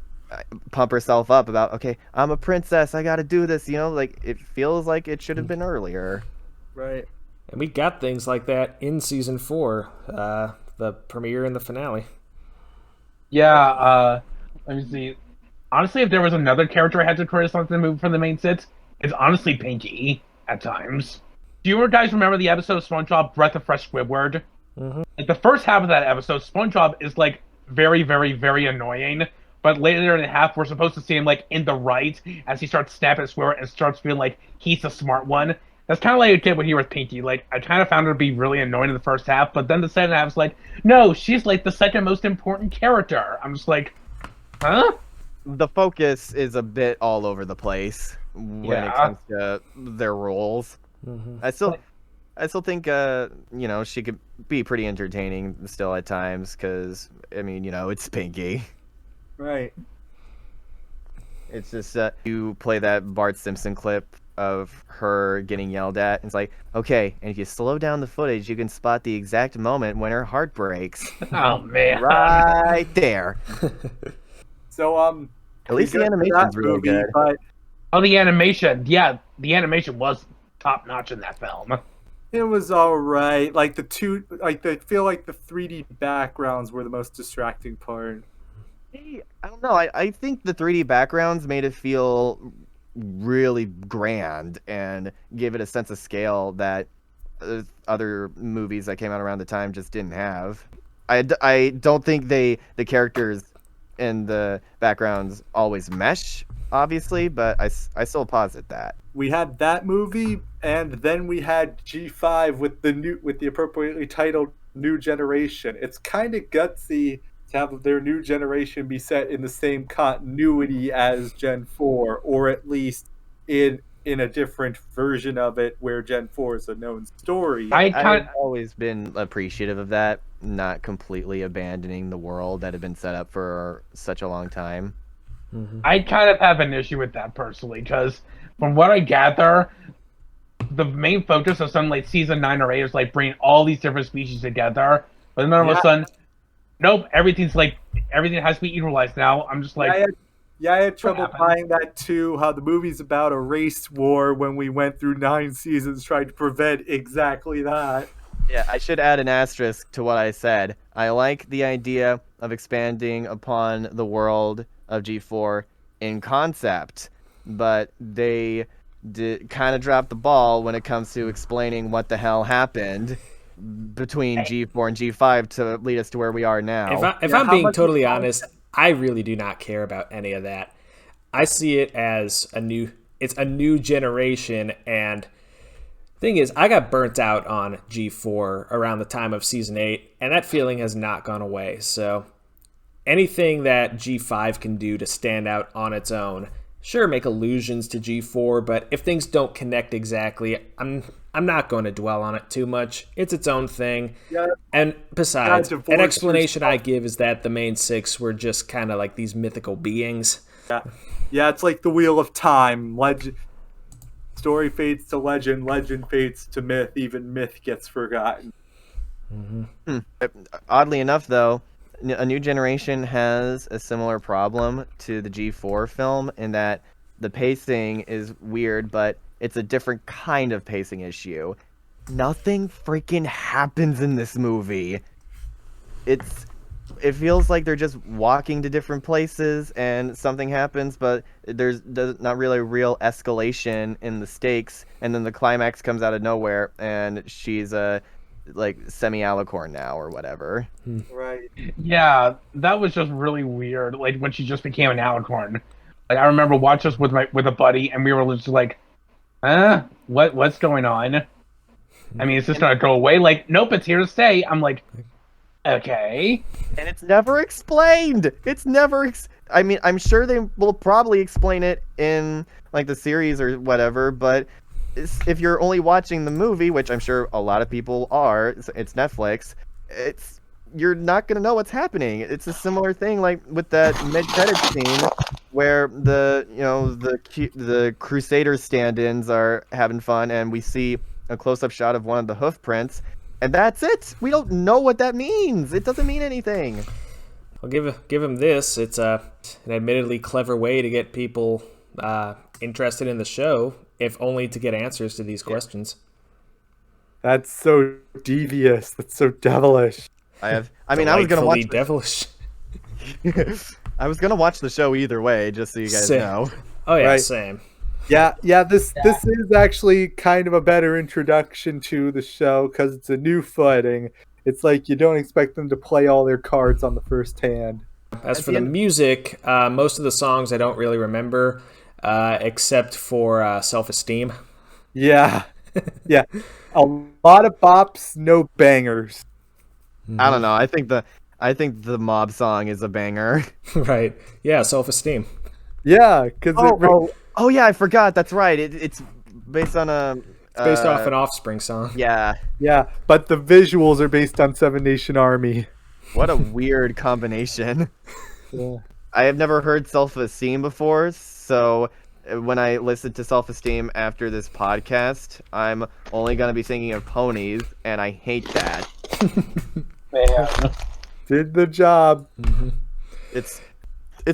pump herself up about, okay, I'm a princess, I gotta do this, like it feels like it should have been earlier. Right. And we got things like that in season 4, the premiere and the finale. Yeah, let me see. Honestly, if there was another character I had to criticize the movie from the main sits, it's honestly Pinky at times. Do you guys remember the episode of SpongeBob Breath of Fresh Squidward? Mm-hmm. Like the first half of that episode, SpongeBob is like very, very, very annoying. But later in the half, we're supposed to see him like in the right as he starts snapping at Squidward and starts feeling like he's the smart one. That's kind of like a kid with here with Pinky. Like I kind of found her to be really annoying in the first half, but then the second half is like, no, she's like the second most important character. I'm just like, huh? The focus is a bit all over the place when it comes to their roles. Mm-hmm. I still think she could be pretty entertaining still at times, because I mean, it's Pinky. Right. It's just you play that Bart Simpson clip of her getting yelled at, and it's like, okay, and if you slow down the footage, you can spot the exact moment when her heart breaks. Oh man, right there. So at least the animation's really good. But the animation, the animation was top notch in that film. it was all right. Like I feel like the 3D backgrounds were the most distracting part. I don't know. I think the 3D backgrounds made it feel really grand and gave it a sense of scale that other movies that came out around the time just didn't have. I don't think the characters and the backgrounds always mesh, obviously, but I still posit that. We had that movie, and then we had G5 with the appropriately titled New Generation. It's kind of gutsy to have their new generation be set in the same continuity as Gen 4, or at least in a different version of it where Gen 4 is a known story. I've always been appreciative of that, not completely abandoning the world that had been set up for such a long time. Mm-hmm. I kind of have an issue with that personally, because from what I gather, the main focus of something like season 9 or 8 is like bringing all these different species together, but then all of a sudden, nope, everything has to be equalized now. I'm just like, Yeah, I had trouble happens. buying that too, how the movie's about a race war when we went through 9 seasons trying to prevent exactly that. Yeah, I should add an asterisk to what I said. I like the idea of expanding upon the world of G4 in concept, but they kind of dropped the ball when it comes to explaining what the hell happened between G4 and G5 to lead us to where we are now. If Yeah, I'm how being much totally is- honest, I really do not care about any of that. I see it as it's a new generation, and thing is, I got burnt out on G4 around the time of season 8, and that feeling has not gone away. So anything that G5 can do to stand out on its own, sure, make allusions to G4, but if things don't connect exactly, I'm not going to dwell on it too much. It's its own thing. Yeah, And besides, divorce an explanation I yourself. give is that the main 6 were just kind of like these mythical beings. yeah, it's like the Wheel of Time. Story fades to legend, legend fades to myth, even myth gets forgotten. Oddly enough, though, a new generation has a similar problem to the G4 film in that the pacing is weird, but it's a different kind of pacing issue. Nothing freaking happens in this movie. It feels like they're just walking to different places and something happens, but there's not really a real escalation in the stakes, and then the climax comes out of nowhere and she's like semi-alicorn now or whatever. Right. Yeah, that was just really weird. Like when she just became an alicorn. Like I remember watching this with a buddy, and we were just like, what's going on? I mean, is this gonna go away? Like, nope, it's here to stay. I'm like, okay. And it's never explained. It's never. I mean, I'm sure they will probably explain it in like the series or whatever. But if you're only watching the movie, which I'm sure a lot of people are, it's Netflix. You're not gonna know what's happening. It's a similar thing like with that mid-credit scene where the Crusaders stand-ins are having fun, and we see a close-up shot of one of the hoof prints. And that's it. We don't know what that means. It doesn't mean anything. I'll give him this. It's an admittedly clever way to get people interested in the show, if only to get answers to these questions. That's so devious. That's so devilish. I was gonna watch. Devilish. I was gonna watch the show either way, just so you guys Same. know. Oh yeah, Right. same. Yeah. This is actually kind of a better introduction to the show because it's a new footing. It's like you don't expect them to play all their cards on the first hand. As for the music, most of the songs I don't really remember, except for Self-Esteem. Yeah, yeah, a lot of bops, no bangers. I don't know. I think the mob song is a banger. Right. Yeah, Self-Esteem. Yeah, because Oh yeah, I forgot. That's right. It's based on a. It's based off an Offspring song. Yeah. yeah, but the visuals are based on Seven Nation Army. What a weird combination. Yeah. I have never heard Self-Esteem before, so when I listen to Self-Esteem after this podcast, I'm only going to be thinking of ponies, and I hate that. Man. Did the job. It's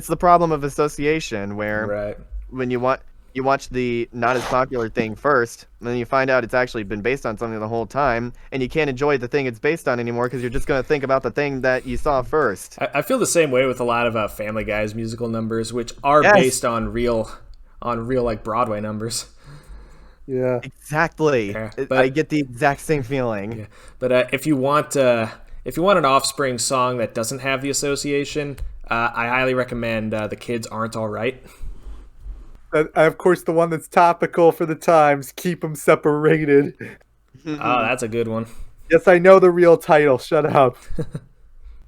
the problem of association, where Right. when you watch the not as popular thing first, and then you find out it's actually been based on something the whole time, and you can't enjoy the thing it's based on anymore because you're just going to think about the thing that you saw first. I feel the same way with a lot of Family Guy's musical numbers, which are Yes. based on real like Broadway numbers. Yeah. Exactly. Yeah, I get the exact same feeling. Yeah. But if you want an Offspring song that doesn't have the association, I highly recommend "The Kids Aren't All Right." Of course, the one that's topical for the times, Keep Them Separated. Oh, that's a good one. Yes, I know the real title. Shut up.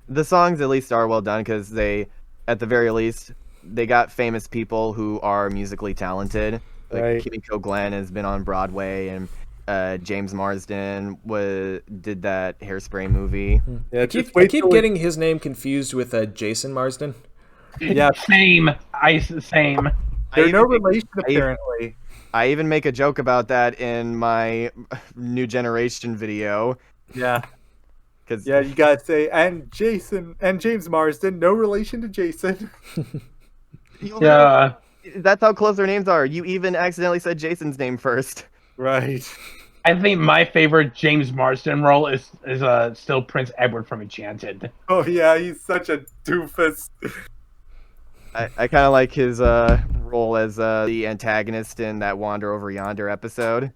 The songs at least are well done because they, at the very least, they got famous people who are musically talented. Like Right. Kimiko Glenn has been on Broadway, and James Marsden did that Hairspray movie. Yeah, I just keep till getting his name confused with Jason Marsden. Yeah, Same. Same. they're no even make- relation I- apparently. I even make a joke about that in my New Generation video. Yeah, Cause yeah. You gotta say, and James Marsden, no relation to Jason. Yeah. That's how close their names are. You even accidentally said Jason's name first. Right. I think my favorite James Marsden role is still Prince Edward from Enchanted. Oh yeah, he's such a doofus. I kind of like his role as the antagonist in that Wander Over Yonder episode.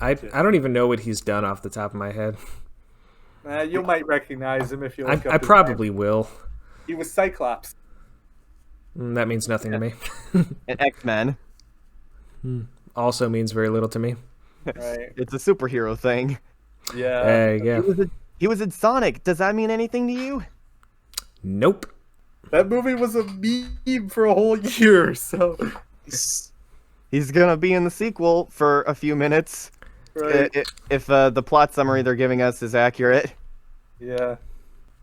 I don't even know what he's done off the top of my head. You might recognize him if you look up I his probably name. will. He was Cyclops. That means nothing to me. And X-Men. Also means very little to me. Right. It's a superhero thing. Yeah. Yeah. He was in Sonic. Does that mean anything to you? Nope. That movie was a meme for a whole year, so He's gonna be in the sequel for a few minutes. right. If the plot summary they're giving us is accurate. Yeah.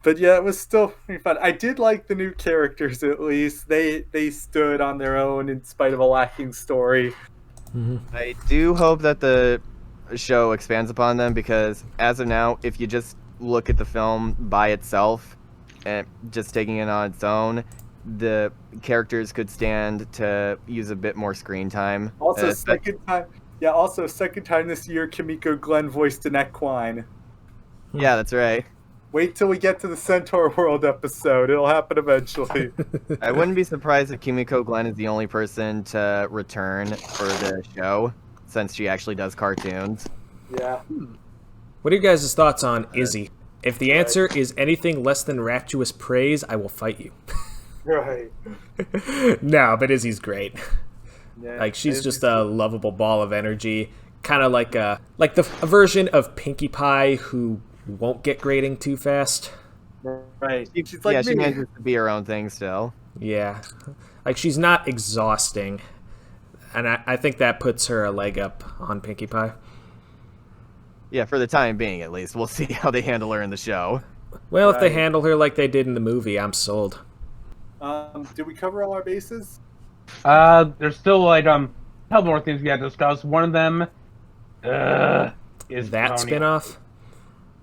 But yeah, it was still pretty fun. I did like the new characters at least. They stood on their own in spite of a lacking story. I do hope that the show expands upon them, because as of now, if you just look at the film by itself and just taking it on its own, the characters could stand to use a bit more screen time. Also, second time this year, Kimiko Glenn voiced an equine. Yeah, that's right. Wait till we get to the Centaur World episode. It'll happen eventually. I wouldn't be surprised if Kimiko Glenn is the only person to return for the show, since she actually does cartoons. Yeah. What are you guys' thoughts on Izzy? If the answer is anything less than rapturous praise, I will fight you. Right. No, but Izzy's great. Yeah. Like, she's just a lovable ball of energy. Kind of like a version of Pinkie Pie who won't get grading too fast. Right. She's like Yeah, me. she manages to be her own thing still. Yeah. Like, she's not exhausting. And I think that puts her a leg up on Pinkie Pie. Yeah, for the time being at least. We'll see how they handle her in the show. Well, if they Right. handle her like they did in the movie, I'm sold. Did we cover all our bases? There's still like a couple more things we got to discuss. One of them is That Pony. spinoff?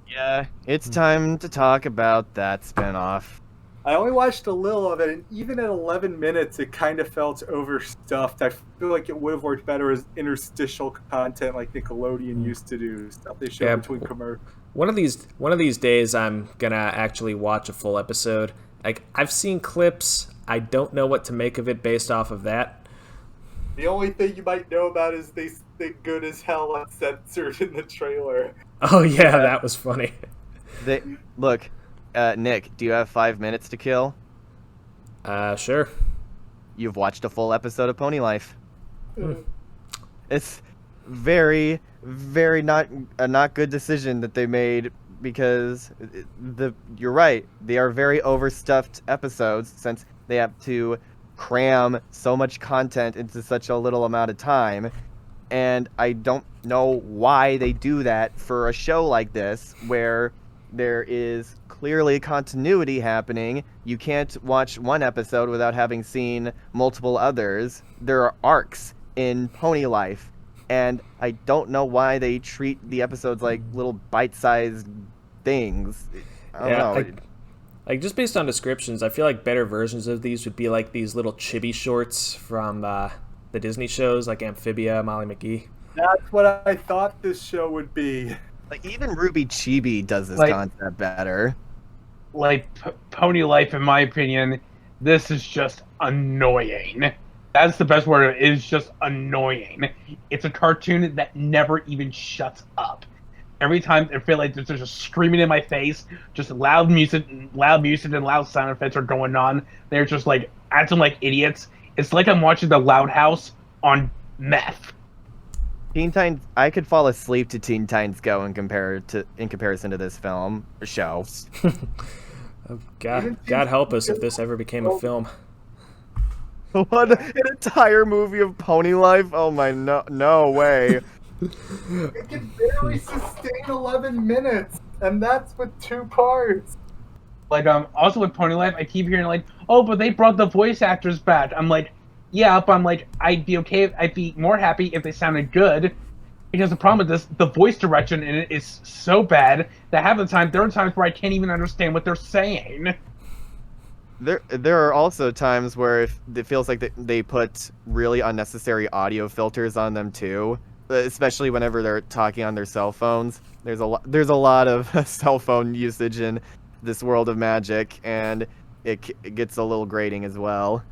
Yeah, it's time to talk about that spinoff. I only watched a little of it, and even at 11 minutes, it kind of felt overstuffed. I feel like it would have worked better as interstitial content like Nickelodeon used to do, stuff they show Yeah. between commercials. One of these days, I'm gonna actually watch a full episode. Like, I've seen clips. I don't know what to make of it based off of that. The only thing you might know about is they think good as hell uncensored in the trailer. Oh yeah, that was funny. Look, Nick, do you have 5 minutes to kill? Sure. You've watched a full episode of Pony Life. It's very, very not good decision that they made, because you're right. They are very overstuffed episodes, since they have to cram so much content into such a little amount of time. And I don't know why they do that for a show like this, where there is clearly continuity happening. You can't watch one episode without having seen multiple others. There are arcs in Pony Life, and I don't know why they treat the episodes like little bite-sized things. I don't know. Like, just based on descriptions, I feel like better versions of these would be like these little chibi shorts from the Disney shows, like Amphibia, Molly McGee. That's what I thought this show would be. Like, even Ruby Chibi does this Like- concept better. Like Pony Life, in my opinion, this is just annoying. That's the best word. It is just annoying. It's a cartoon that never even shuts up. Every time I feel like there's just screaming in my face, just loud music and loud sound effects are going on. They're just like acting like idiots. It's like I'm watching The Loud House on meth. Teen Titans. I could fall asleep to Teen Titans Go in comparison to this film or show. Oh, God help us if this ever became a film. What, an entire movie of Pony Life? Oh my, no way. It can barely sustain 11 minutes, and that's with 2 parts. Like also with Pony Life, I keep hearing like, oh, but they brought the voice actors back. I'm like, yeah, but I'm like, I'd be more happy if they sounded good. Because the problem with this, the voice direction in it is so bad that half the time there are times where I can't even understand what they're saying. There are also times where it feels like they put really unnecessary audio filters on them too, especially whenever they're talking on their cell phones. There's a lot of cell phone usage in this world of magic, and it gets a little grating as well.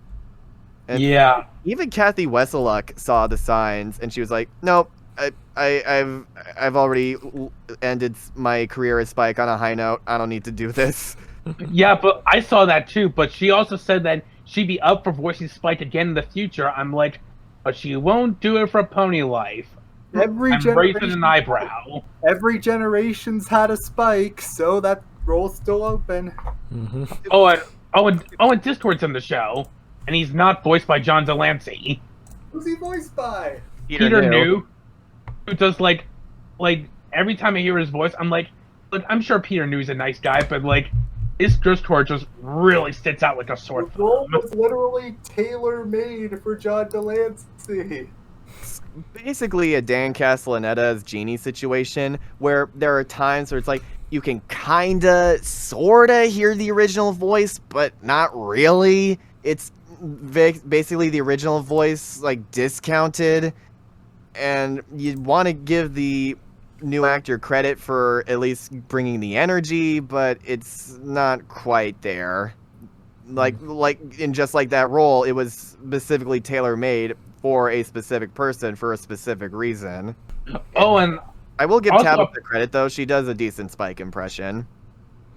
And Yeah. even Kathy Wesseluck saw the signs, and she was like, "Nope, I've already ended my career as Spike on a high note. I don't need to do this." Yeah, but I saw that too. But she also said that she'd be up for voicing Spike again in the future. I'm like, but she won't do it for Pony Life. I'm raising an eyebrow. Every generation's had a Spike, so that role's still open. Mm-hmm. And Discord's in the show, and he's not voiced by John Delancey. Who's he voiced by? Peter New, who does like every time I hear his voice, I'm like, look, I'm sure Peter New's a nice guy, but like his Discord just really sticks out like a sore The role thumb. was literally tailor-made for John Delancey. Basically a Dan Castellaneta's Genie situation, where there are times where it's like you can kinda sorta hear the original voice, but not really. It's basically the original voice like discounted, and you want to give the new actor credit for at least bringing the energy, but it's not quite there. Like in just like that role, it was specifically tailor-made for a specific person for a specific reason. Oh, and I will give also, Tabitha credit though; she does a decent Spike impression.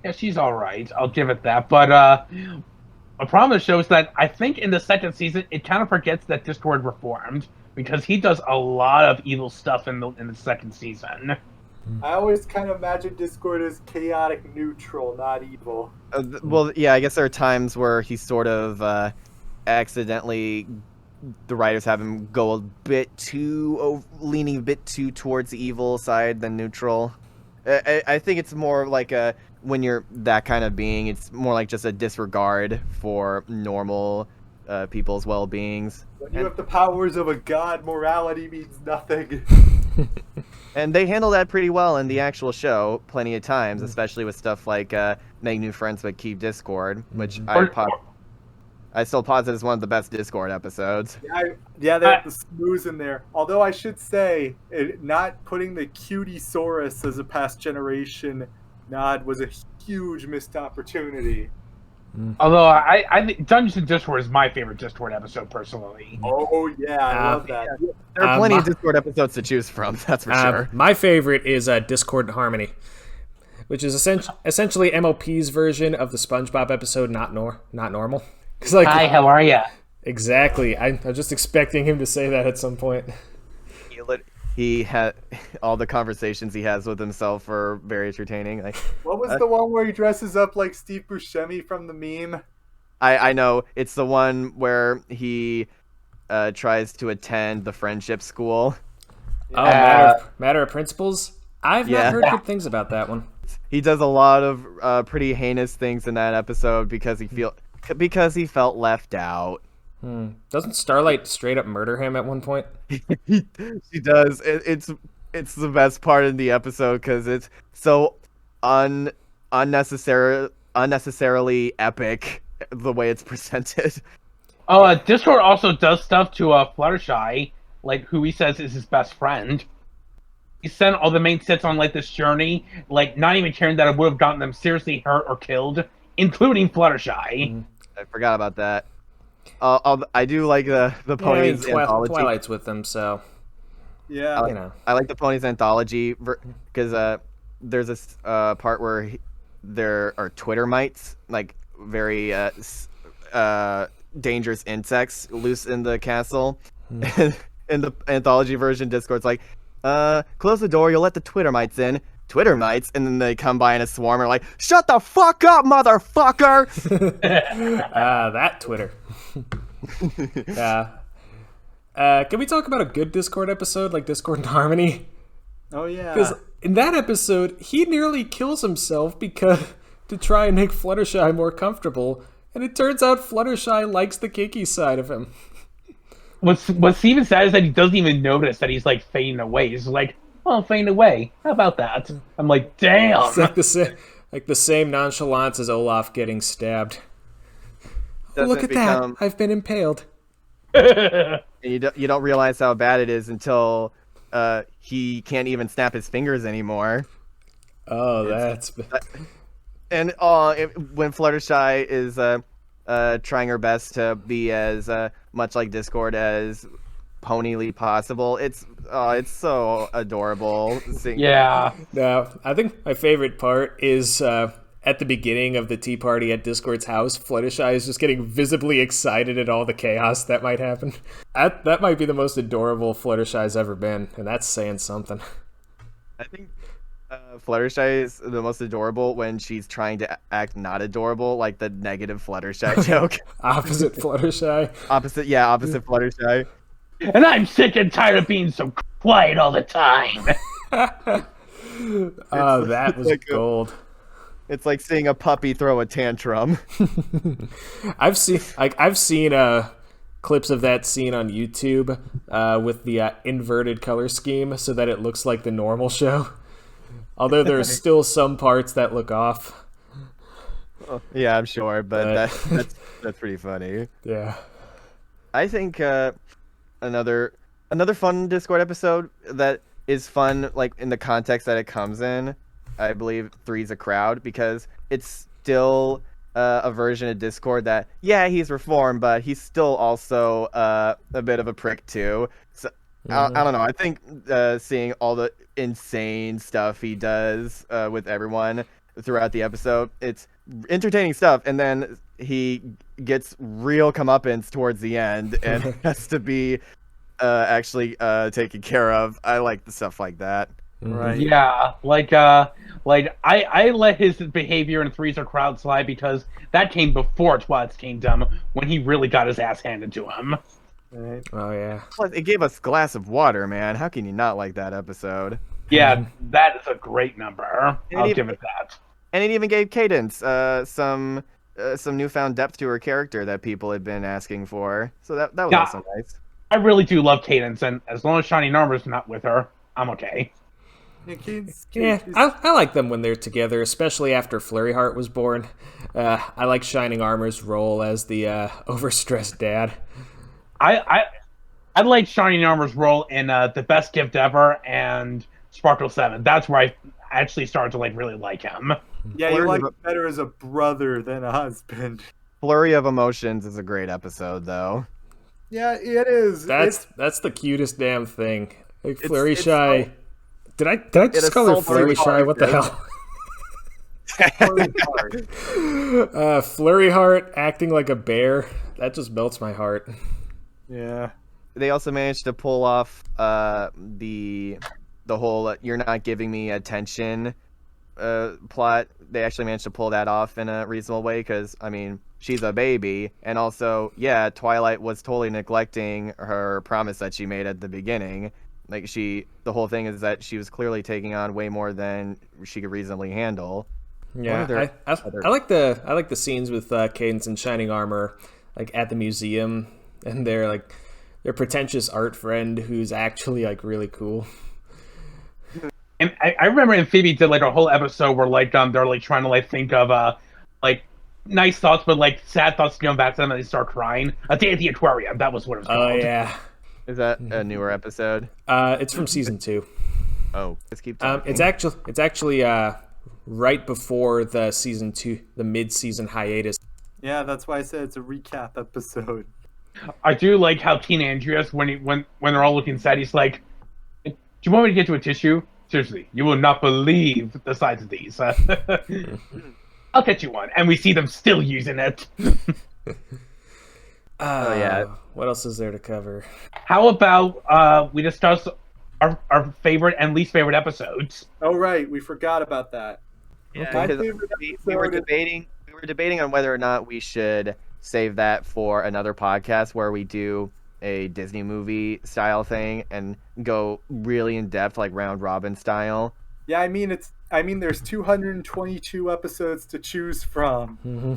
yeah, she's all right. I'll give it that. But a problem with the show is that I think in the second season it kind of forgets that Discord reformed, because he does a lot of evil stuff in the second season. I always kind of imagine Discord as chaotic neutral, not evil. Well, yeah, I guess there are times where he sort of accidentally, the writers have him go a bit too, leaning a bit too towards the evil side than neutral. I think it's more like when you're that kind of being, it's more like just a disregard for normal people's well-beings. When you have the powers of a god, morality means nothing. And they handle that pretty well in the actual show plenty of times, especially with stuff like make new friends but keep Discord, which I still posit as one of the best Discord episodes. Yeah, they have the smooths in there. Although I should say, not putting the Cutie-saurus as a past generation nod was a huge missed opportunity. Although I think Dungeons and Discord is my favorite Discord episode personally. Oh yeah, I love that. There are plenty of Discord episodes to choose from, that's for sure. My favorite is Discord Harmony, which is essentially MOP's version of the SpongeBob episode Not Normal. Like, hi, how are ya? Exactly. I'm just expecting him to say that at some point. He had all the conversations he has with himself are very entertaining. Like, what was the one where he dresses up like Steve Buscemi from the meme? I know it's the one where he tries to attend the friendship school. Oh, matter of principles. I've not heard good things about that one. He does a lot of pretty heinous things in that episode because he felt left out. Doesn't Starlight straight up murder him at one point? She does. It's the best part in the episode because it's so unnecessarily epic the way it's presented. Oh, Discord also does stuff to Fluttershy, like who he says is his best friend. He sent all the main sets on like this journey, like not even caring that it would have gotten them seriously hurt or killed, inclling Fluttershy. I forgot about that. I do like the ponies anthology. Twilight's with them, so yeah. I like the ponies anthology because there's this part where there are Twitter mites, like very dangerous insects loose in the castle. In the anthology version, Discord's like, close the door, you'll let the Twitter mites in. Twitter mites, and then they come by in a swarm and are like, shut the fuck up, motherfucker! That Twitter. Can we talk about a good Discord episode like Discord in Harmony? Oh yeah. Because in that episode, he nearly kills himself to try and make Fluttershy more comfortable, and it turns out Fluttershy likes the kinky side of him. What's even sad is that he doesn't even notice that he's like fading away. He's like, oh, fading away. How about that? I'm like, damn. It's like the same nonchalance as Olaf getting stabbed. Look at that! I've been impaled. You don't realize how bad it is until he can't even snap his fingers anymore. Oh, that's... And when Fluttershy is trying her best to be as much like Discord as ponyly possible, it's so adorable. Yeah. No, I think my favorite part is at the beginning of the tea party at Discord's house, Fluttershy is just getting visibly excited at all the chaos that might happen. That might be the most adorable Fluttershy's ever been, and that's saying something. I think Fluttershy is the most adorable when she's trying to act not adorable, like the negative Fluttershy joke. Opposite Fluttershy. Opposite Fluttershy. And I'm sick and tired of being so quiet all the time. Oh, that was like gold. It's like seeing a puppy throw a tantrum. I've seen clips of that scene on YouTube with the inverted color scheme so that it looks like the normal show. Although there's still some parts that look off. Yeah, I'm sure, but that's pretty funny. Yeah. I think another fun Discord episode that is fun, like in the context that it comes in, I believe Three's a Crowd, because it's still a version of Discord that, yeah, he's reformed, but he's still also a bit of a prick too. So I don't know. I think seeing all the insane stuff he does with everyone throughout the episode, it's entertaining stuff, and then he gets real comeuppance towards the end and has to be actually taken care of. I like the stuff like that. Right. Yeah, I let his behavior in Three's a Crowd slide because that came before Twilight's Kingdom, when he really got his ass handed to him. Right. Oh, yeah. Plus, it gave us Glass of Water, man. How can you not like that episode? Yeah, that is a great number. I'll give it that. And it even gave Cadence some newfound depth to her character that people had been asking for. So that was also nice. I really do love Cadence, and as long as Shining Armor's not with her, I'm okay. Yeah, I like them when they're together, especially after Flurry Heart was born. I like Shining Armor's role as the overstressed dad. I like Shining Armor's role in The Best Gift Ever and Sparkle 7. That's where I actually started to really like him. Yeah, you like him better as a brother than a husband. Flurry of Emotions is a great episode, though. Yeah, it is. That's the cutest damn thing. Like Fluttershy. Did I just call her Fluttershy? What the hell? Flurry Heart acting like a bear. That just melts my heart. Yeah. They also managed to pull off the whole "you're not giving me attention" plot. They actually managed to pull that off in a reasonable way because, I mean, she's a baby, and also, yeah, Twilight was totally neglecting her promise that she made at the beginning. Like, the whole thing is that she was clearly taking on way more than she could reasonably handle. Yeah, I like the scenes with Cadence and Shining Armor, like at the museum, and their pretentious art friend who's actually really cool. And I remember Phoebe did a whole episode where they're trying to think of nice thoughts but sad thoughts going back to them and they start crying. A Day at the Aquarium, that was what it was called. Oh yeah. Is that a newer episode? It's from season 2. Oh, let's keep talking. It's actually right before the season 2, the mid-season hiatus. Yeah, that's why I said it's a recap episode. I do like how Teen Andreas, when they're all looking sad, he's like, "Do you want me to get you a tissue? Seriously, you will not believe the size of these. I'll get you one." And we see them still using it. Oh yeah. What else is there to cover? How about we discuss our favorite and least favorite episodes? Oh right, we forgot about that. Yeah, we were debating on whether or not we should save that for another podcast where we do a Disney movie style thing and go really in depth, like round robin style. Yeah, I mean there's 222 episodes to choose from. Mm-hmm.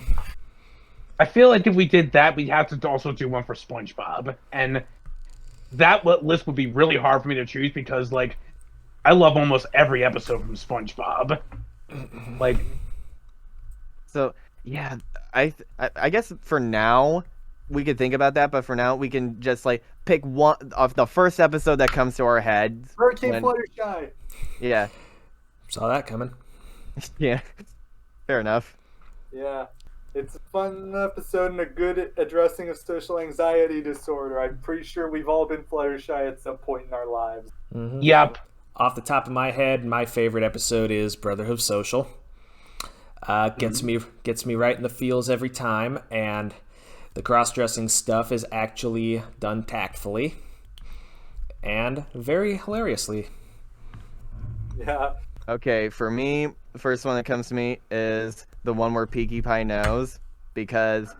I feel like if we did that, we'd have to also do one for SpongeBob, and that list would be really hard for me to choose because I love almost every episode from SpongeBob. So Yeah, I guess for now we could think about that, but for now we can just like pick one of the first episode that comes to our heads. Hurricane Fluttershy. Yeah. Saw that coming. Yeah. Fair enough. Yeah. It's a fun episode and a good addressing of social anxiety disorder. I'm pretty sure we've all been Fluttershy at some point in our lives. Mm-hmm. Yep. Off the top of my head, my favorite episode is Brotherhood Social. Gets me right in the feels every time, and the cross-dressing stuff is actually done tactfully and very hilariously. Yeah. Okay, for me, the first one that comes to me is the one where Pinkie Pie knows, because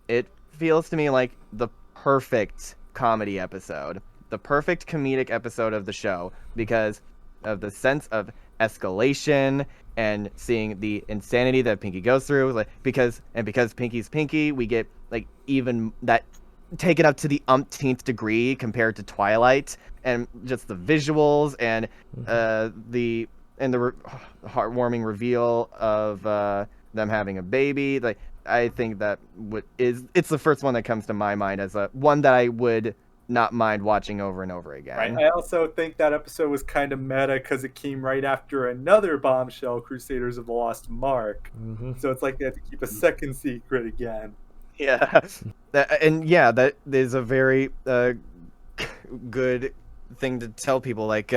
it feels to me like the perfect comedy episode, the perfect comedic episode of the show, because of the sense of escalation and seeing the insanity that Pinkie goes through. Like because Pinkie's Pinkie, we get like even that taken up to the umpteenth degree compared to Twilight, and just the visuals and the heartwarming reveal of them having a baby. Like I think that it's the first one that comes to my mind as a one that I would not mind watching over and over again. Right. I also think that episode was kind of meta because it came right after another bombshell, Crusaders of the Lost Mark. Mm-hmm. So it's like they had to keep a second secret again. Yeah. That is a very good thing to tell people, like,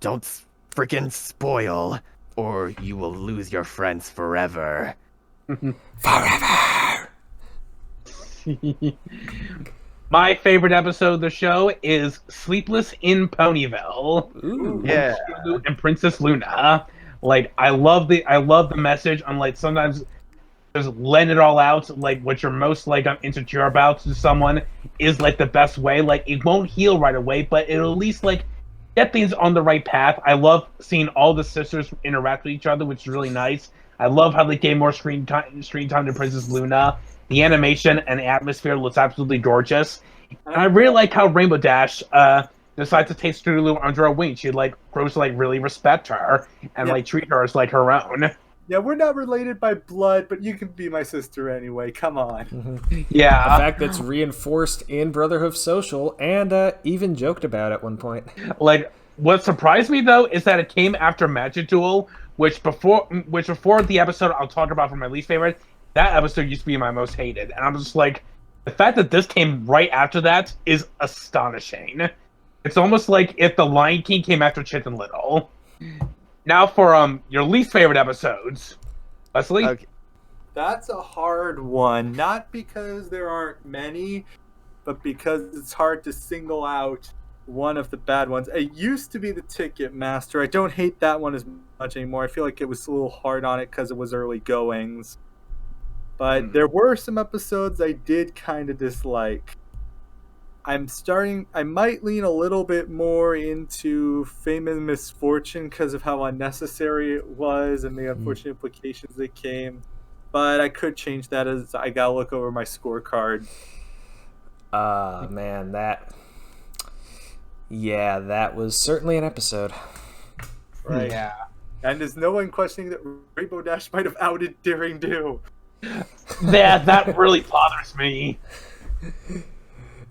don't freaking spoil or you will lose your friends forever. Forever! My favorite episode of the show is Sleepless in Ponyville. Ooh. Yeah. Lulu and Princess Luna. Like I love the message on like sometimes just letting it all out, like what you're most like insecure about to someone is like the best way. Like it won't heal right away, but it'll at least like get things on the right path. I love seeing all the sisters interact with each other, which is really nice. I love how they gave more screen time to Princess Luna. The animation and atmosphere looks absolutely gorgeous. And I really like how Rainbow Dash decides to take Lulu under her wing. She like grows to like really respect her and like treat her as like her own. Yeah, we're not related by blood, but you can be my sister anyway. Come on. Mm-hmm. Yeah. A fact that's reinforced in Brotherhood Social and even joked about at one point. Like what surprised me though is that it came after Magic Duel, which before the episode I'll talk about for my least favorite. That episode used to be my most hated, and I'm just like, the fact that this came right after that is astonishing. It's almost like if The Lion King came after Chicken Little. Now for your least favorite episodes, Wesley. Okay. That's a hard one. Not because there aren't many, but because it's hard to single out one of the bad ones. It used to be the Ticketmaster. I don't hate that one as much anymore. I feel like it was a little hard on it because it was early goings. But there were some episodes I did kind of dislike. I might lean a little bit more into Fame and Misfortune because of how unnecessary it was and the unfortunate implications that came. But I could change that as I gotta look over my scorecard. Man, that was certainly an episode. Right. Yeah. And there's no one questioning that Rainbow Dash might have outed Daring Do. That really bothers me.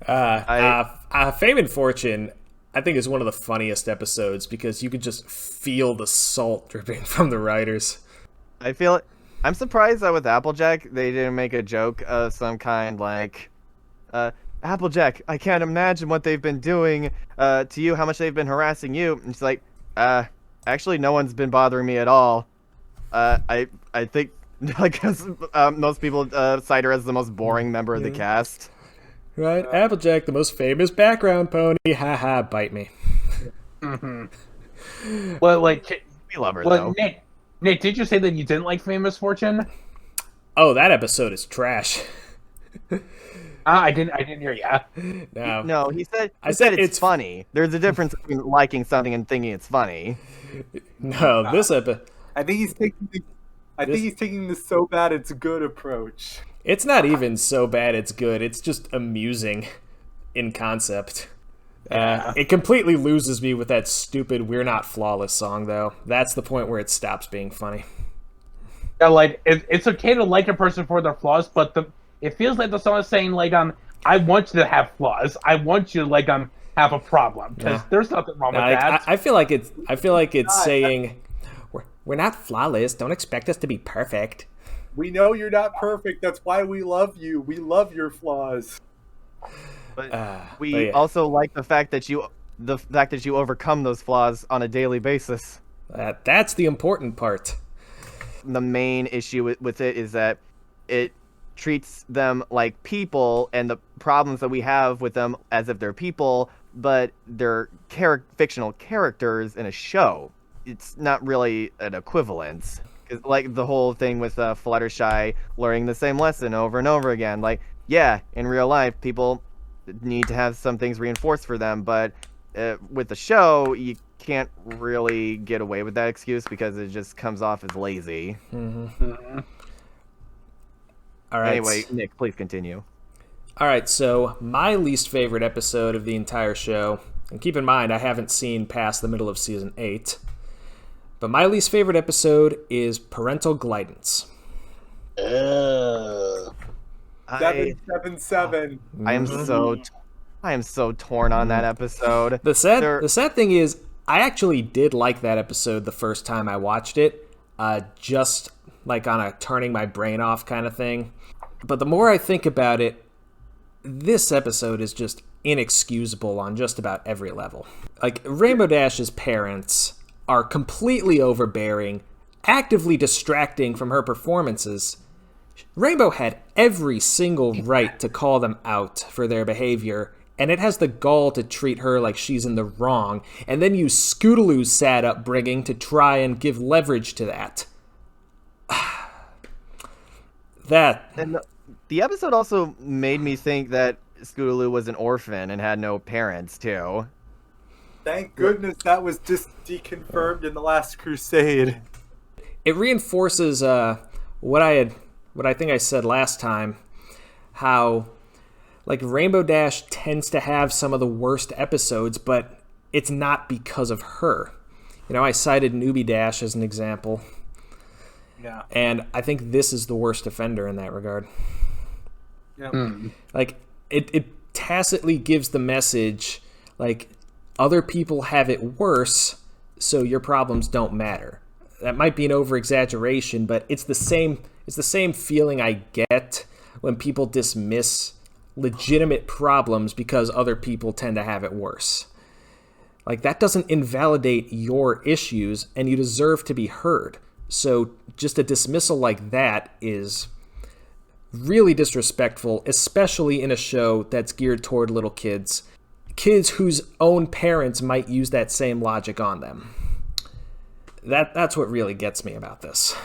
Fame and Fortune, I think, is one of the funniest episodes because you could just feel the salt dripping from the writers. I'm surprised that with Applejack they didn't make a joke of some kind like, Applejack, I can't imagine what they've been doing to you, how much they've been harassing you. And she's like, actually no one's been bothering me at all. I think because most people cite her as the most boring member of the cast. Right? Applejack, the most famous background pony. Haha, bite me. Mm-hmm. Well, like, We love her, though. Nick, did you say that you didn't like Famous Fortune? Oh, that episode is trash. I didn't hear you. No, he said it's funny. There's a difference between liking something and thinking it's funny. No, this episode... I think he's taking the so bad it's good approach. It's not even so bad it's good. It's just amusing in concept. It completely loses me with that stupid We're Not Flawless song, though. That's the point where it stops being funny. Yeah, like it's okay to like a person for their flaws, but it feels like the song is saying like I want you to have flaws. I want you to like have a problem because there's nothing wrong with that. I feel like it's saying we're not flawless. Don't expect us to be perfect. We know you're not perfect. That's why we love you. We love your flaws. But also like the fact that you overcome those flaws on a daily basis. That's the important part. The main issue with it is that it treats them like people and the problems that we have with them as if they're people, but they're fictional characters in a show. It's not really an equivalence. Like the whole thing with Fluttershy learning the same lesson over and over again. Like, yeah, in real life, people need to have some things reinforced for them, but with the show, you can't really get away with that excuse because it just comes off as lazy. Mm-hmm. All right. Anyway, Nick, please continue. All right, so my least favorite episode of the entire show, and keep in mind I haven't seen past the middle of season 8, but my least favorite episode is Parental Glidence. 777. I am so torn on that episode. The sad thing is, I actually did like that episode the first time I watched it, just like on a turning my brain off kind of thing. But the more I think about it, this episode is just inexcusable on just about every level. Like, Rainbow Dash's parents are completely overbearing, actively distracting from her performances. Rainbow had every single right to call them out for their behavior, and it has the gall to treat her like she's in the wrong, and then use Scootaloo's sad upbringing to try and give leverage to that. And the episode also made me think that Scootaloo was an orphan and had no parents, too. Thank goodness that was just deconfirmed in The Last Crusade. It reinforces what I think I said last time, how like Rainbow Dash tends to have some of the worst episodes, but it's not because of her. You know, I cited Newbie Dash as an example. Yeah. And I think this is the worst offender in that regard. Yeah. Like, it tacitly gives the message, like, other people have it worse, so your problems don't matter. That might be an over-exaggeration, but it's the same feeling I get when people dismiss legitimate problems because other people tend to have it worse. Like, that doesn't invalidate your issues, and you deserve to be heard. So just a dismissal like that is really disrespectful, especially in a show that's geared toward little kids whose own parents might use that same logic on them. That's what really gets me about this.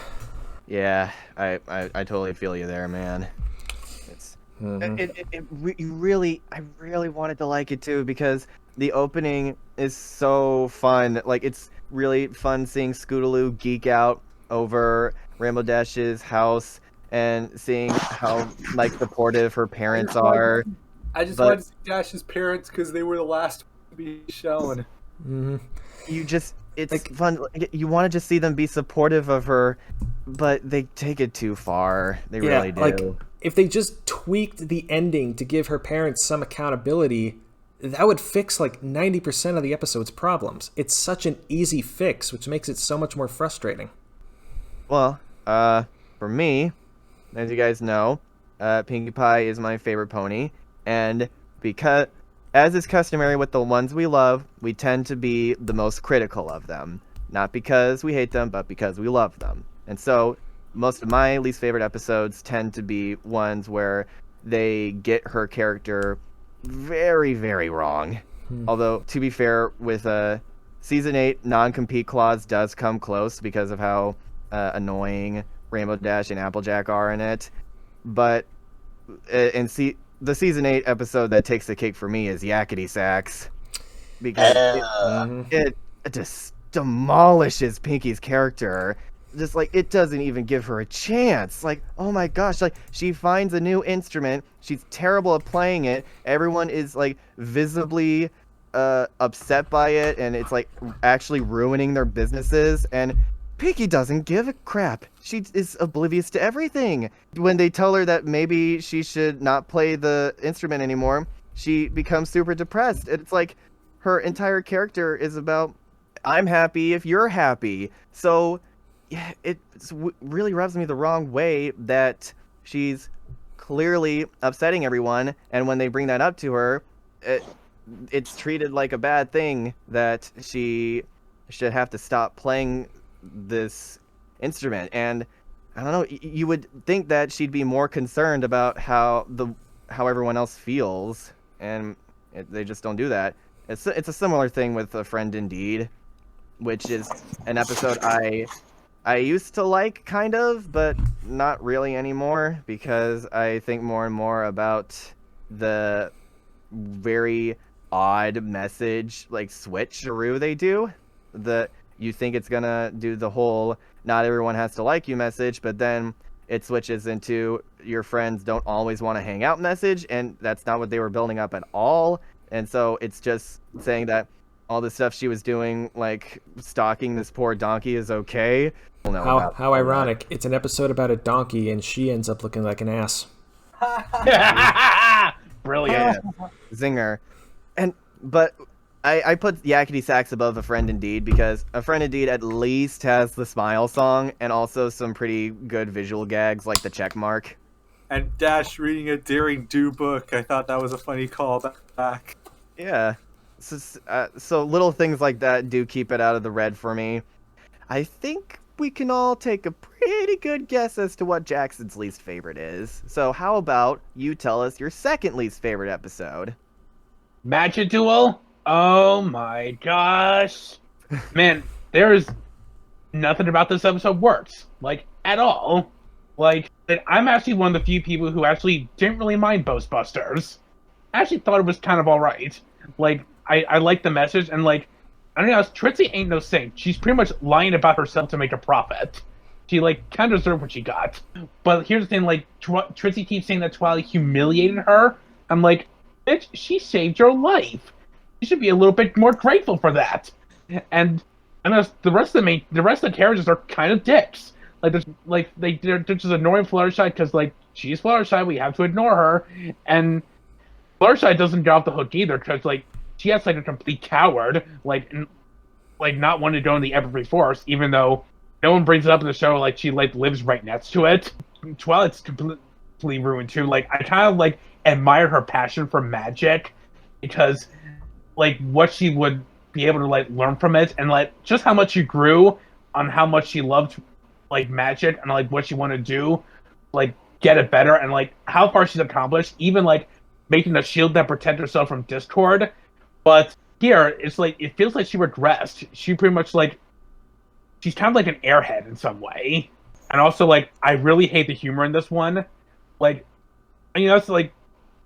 Yeah, I totally feel you there, man. It's I really wanted to like it too because the opening is so fun. Like, it's really fun seeing Scootaloo geek out over Rainbow Dash's house and seeing how like supportive her parents are. I just wanted to see Dash's parents because they were the last to be shown. Mm-hmm. It's like fun. You want to just see them be supportive of her, but they take it too far. They really do. Like, if they just tweaked the ending to give her parents some accountability, that would fix like 90% of the episode's problems. It's such an easy fix, which makes it so much more frustrating. Well, for me, as you guys know, Pinkie Pie is my favorite pony, and because, as is customary with the ones we love, we tend to be the most critical of them. Not because we hate them, but because we love them. And so, most of my least favorite episodes tend to be ones where they get her character very, very wrong. Although, to be fair, with Season 8, non-compete clause does come close because of how annoying Rainbow Dash and Applejack are in it. But the Season 8 episode that takes the cake for me is Yakety Sax. Because it just demolishes Pinkie's character. Just like, it doesn't even give her a chance. Like, oh my gosh, like, she finds a new instrument, she's terrible at playing it, everyone is like visibly upset by it, and it's like actually ruining their businesses, and Pinky doesn't give a crap. She is oblivious to everything. When they tell her that maybe she should not play the instrument anymore, she becomes super depressed. It's like her entire character is about, I'm happy if you're happy. So yeah, it really rubs me the wrong way that she's clearly upsetting everyone, and when they bring that up to her, it's treated like a bad thing that she should have to stop playing this instrument. And I don't know, you would think that she'd be more concerned about how everyone else feels, and they just don't do that. It's a similar thing with A Friend Indeed, which is an episode I used to like, kind of, but not really anymore, because I think more and more about the very odd message, like, switcheroo they do. You think it's gonna do the whole not everyone has to like you message, but then it switches into your friends don't always want to hang out message, and that's not what they were building up at all. And so it's just saying that all the stuff she was doing, like stalking this poor donkey, is okay. How ironic. It's an episode about a donkey and she ends up looking like an ass. Brilliant. Zinger. But I put Yakety Sax above A Friend Indeed, because A Friend Indeed at least has the smile song and also some pretty good visual gags like the check mark. And Dash reading a Daring Do book. I thought that was a funny callback. Yeah. So little things like that do keep it out of the red for me. I think we can all take a pretty good guess as to what Jackson's least favorite is. So how about you tell us your second least favorite episode? Magic Duel? Oh my gosh. Man, there is nothing about this episode works. Like, at all. Like, I'm actually one of the few people who actually didn't really mind Ghostbusters. I actually thought it was kind of alright. Like, I like the message, and like, I don't know, Trixie ain't no saint. She's pretty much lying about herself to make a profit. She, like, kind of deserved what she got. But here's the thing, like, Trixie keeps saying that Twilight humiliated her. I'm like, bitch, she saved your life. You should be a little bit more grateful for that. And the rest of the characters are kind of dicks. Like, they're just ignoring Fluttershy because, like, she's Fluttershy, we have to ignore her. And Fluttershy doesn't get off the hook either, because, like, she acts like a complete coward, like not wanting to go in the Everfree Forest, even though no one brings it up in the show, like, she, like, lives right next to it. Twilight's completely ruined, too. Like, I kind of, like, admire her passion for magic, because, like, what she would be able to, like, learn from it, and, like, just how much she grew on how much she loved, like, magic, and, like, what she wanted to do, like, get it better, and, like, how far she's accomplished, even, like, making a shield that protects herself from Discord. But here, it's like, it feels like she regressed. She pretty much, like, she's kind of like an airhead in some way. And also, like, I really hate the humor in this one. Like, you know, it's like,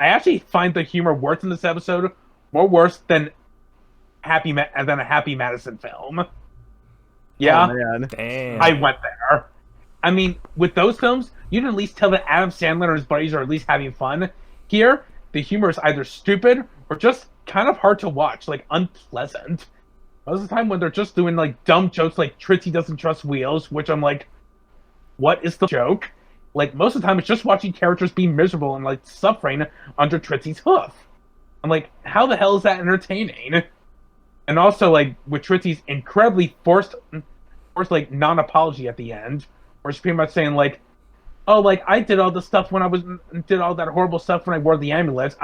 I actually find the humor worse in this episode, more worse than a Happy Madison film. Yeah, Oh, man. Damn. I went there. I mean, with those films, you can at least tell that Adam Sandler and his buddies are at least having fun. Here, the humor is either stupid or just kind of hard to watch, like, unpleasant. Most of the time when they're just doing, like, dumb jokes like Trixie doesn't trust wheels, which I'm like, what is the joke? Like, most of the time it's just watching characters be miserable and, like, suffering under Trixie's hoof. I'm like, how the hell is that entertaining? And also, like, with Trixie's incredibly forced, like, non-apology at the end, where she's pretty much saying, like, oh, like, I did all the stuff when did all that horrible stuff when I wore the amulet.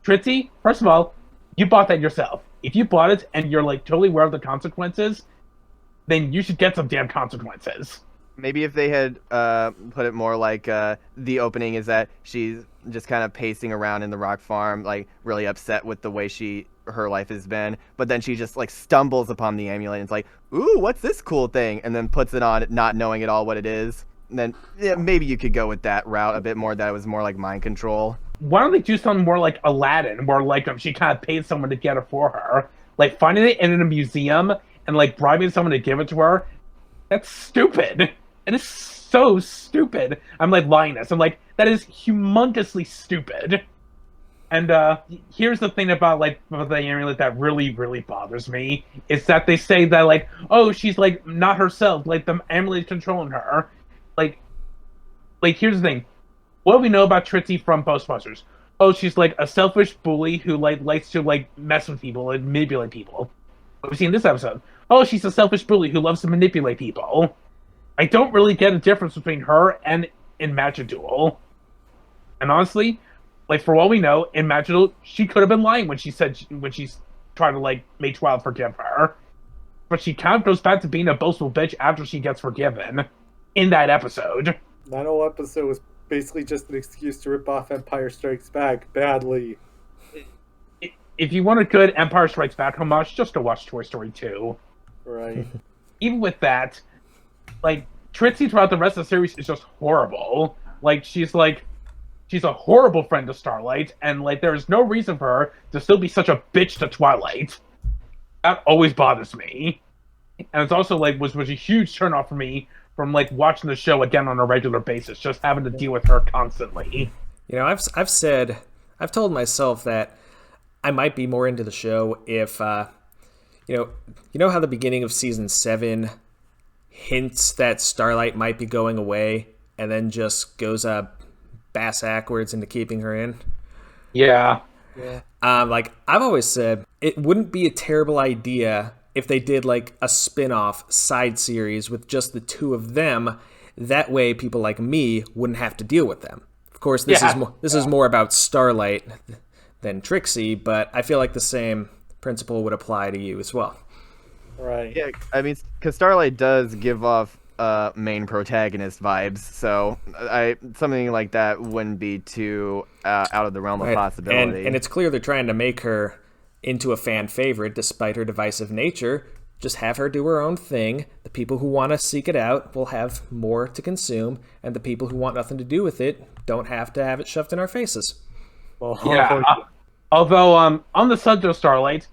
Trixie, first of all, you bought that yourself. If you bought it and you're, like, totally aware of the consequences, then you should get some damn consequences. Maybe if they had put it more like the opening is that she's just kind of pacing around in the rock farm, like, really upset with the way her life has been, but then she just, like, stumbles upon the amulet and it's like, ooh, what's this cool thing? And then puts it on, not knowing at all what it is. And then, yeah, maybe you could go with that route a bit more, that it was more like mind control. Why don't they do something more like Aladdin, where, like, she kind of paid someone to get it for her? Like, finding it in a museum and, like, bribing someone to give it to her? That's stupid. It is so stupid. I'm, like, lying this. I'm like, that is humongously stupid. And here's the thing about the amulet that really, really bothers me is that they say that oh, she's not herself, the amulet is controlling her. Like here's the thing. What do we know about Trixie from Ghostbusters? Oh, she's a selfish bully who likes to mess with people and manipulate people. What we see in this episode? Oh, she's a selfish bully who loves to manipulate people. I don't really get a difference between her and in Magic Duel. And honestly, for all we know, in Magic Duel, she could have been lying when she's trying to make Twilight forgive her. But she kind of goes back to being a boastful bitch after she gets forgiven in that episode. That whole episode was basically just an excuse to rip off Empire Strikes Back badly. If you want a good Empire Strikes Back homage, just go watch Toy Story 2. Right. Even with that, Trixie throughout the rest of the series is just horrible. She's a horrible friend to Starlight, and there's no reason for her to still be such a bitch to Twilight. That always bothers me. And it's also was a huge turnoff for me from watching the show again on a regular basis, just having to deal with her constantly. I've told myself that I might be more into the show if you know how the beginning of season 7 hints that Starlight might be going away and then just goes bass backwards into keeping her in. Yeah. I've always said it wouldn't be a terrible idea if they did a spin-off side series with just the two of them. That way people like me wouldn't have to deal with them. Of course, this is more about Starlight than Trixie, but I feel like the same principle would apply to you as well. Right. Yeah, I mean, because Starlight does give off main protagonist vibes, so something like that wouldn't be too out of the realm of possibility. And it's clear they're trying to make her into a fan favorite despite her divisive nature. Just have her do her own thing. The people who want to seek it out will have more to consume, and the people who want nothing to do with it don't have to have it shoved in our faces. Well, yeah. Although on the subject of Starlight,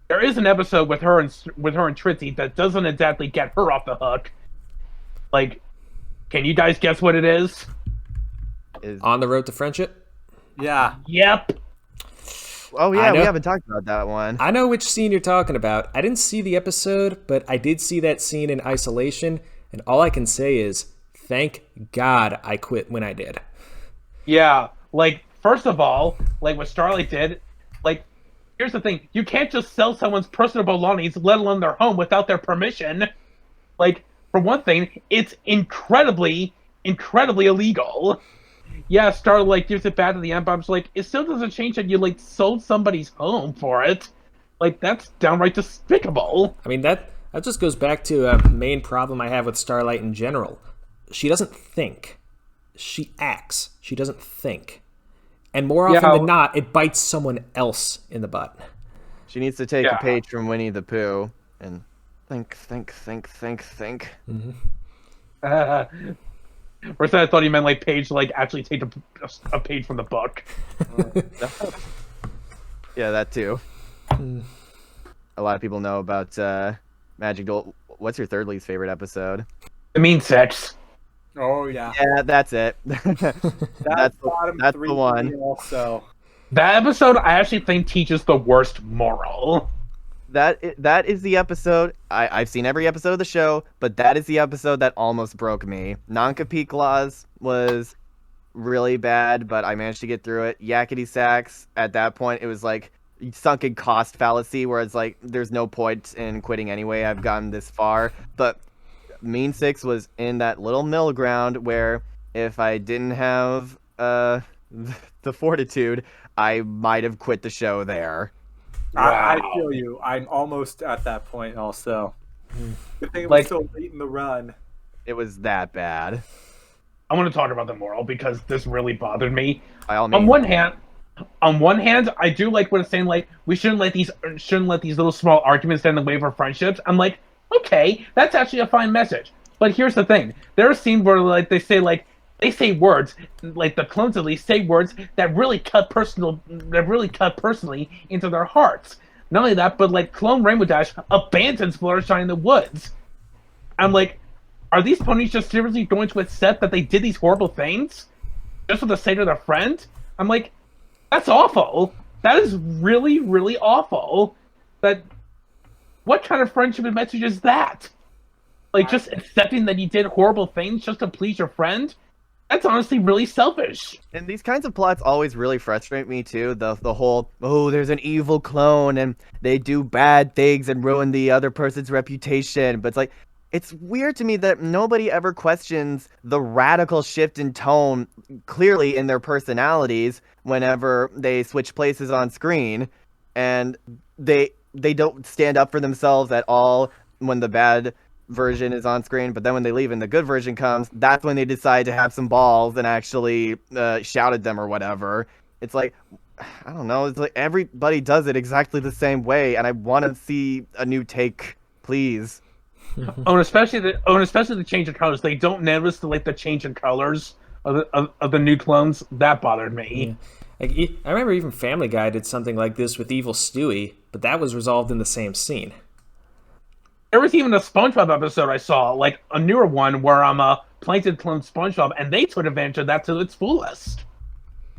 there is an episode with her and Trixie that doesn't exactly get her off the hook. Can you guys guess what it is? On the Road to Friendship? Yeah. Yep. Oh yeah, we haven't talked about that one. I know which scene you're talking about. I didn't see the episode, but I did see that scene in isolation, and all I can say is, thank God I quit when I did. Yeah, first of all, what Starlight did, here's the thing, you can't just sell someone's personal belongings, let alone their home, without their permission. For one thing, it's incredibly, incredibly illegal. Yeah, Starlight gives it back to the Empire. It still doesn't change that you sold somebody's home for it. That's downright despicable. I mean, that just goes back to a main problem I have with Starlight in general. She doesn't think. She acts. She doesn't think. And more often than not, it bites someone else in the butt. She needs to take a page from Winnie the Pooh and think. Mm-hmm. First, I thought he meant Paige actually take a page from the book. Yeah, that too. A lot of people know about Magic Duel. What's your third least favorite episode? The Mean Sex. Oh yeah. Yeah, that's it. that's the one. Also, that episode I actually think teaches the worst moral. That is the episode. I've seen every episode of the show, but that is the episode that almost broke me. Non-compete clause was really bad, but I managed to get through it. Yakety Sax, at that point, it was sunken cost fallacy, where it's there's no point in quitting anyway. I've gotten this far. But Mean Six was in that little middle ground where if I didn't have the fortitude, I might have quit the show there. Wow. I feel you. I'm almost at that point also. Good thing it was so late in the run. It was that bad. I want to talk about the moral because this really bothered me. By all means. On one hand, I do like what it's saying. We shouldn't let these little small arguments stand in the way for friendships. I'm okay, that's actually a fine message. But here's the thing: there are scenes where they say words, the clones at least say words that really cut personally into their hearts. Not only that, but Clone Rainbow Dash abandons Fluttershy in the woods. I'm are these ponies just seriously going to accept that they did these horrible things just for the sake of their friend? I'm That's awful. That is really, really awful. What kind of friendship and message is that? Like, just accepting that you did horrible things just to please your friend? That's honestly really selfish. And these kinds of plots always really frustrate me too. The whole, oh, there's an evil clone and they do bad things and ruin the other person's reputation. But it's like, it's weird to me that nobody ever questions the radical shift in tone clearly in their personalities whenever they switch places on screen, and they don't stand up for themselves at all when the bad version is on screen, but then when they leave and the good version comes, that's when they decide to have some balls and actually shout at them or whatever. It's like, I don't know, it's like everybody does it exactly the same way, and I want to see a new take, please. And especially the change in colors. They don't notice the change in colors of the new clones. That bothered me. Yeah. Like, I remember even Family Guy did something like this with Evil Stewie, but that was resolved in the same scene. There was even a SpongeBob episode I saw, like a newer one, where Plankton cloned SpongeBob, and they took advantage of that to its fullest.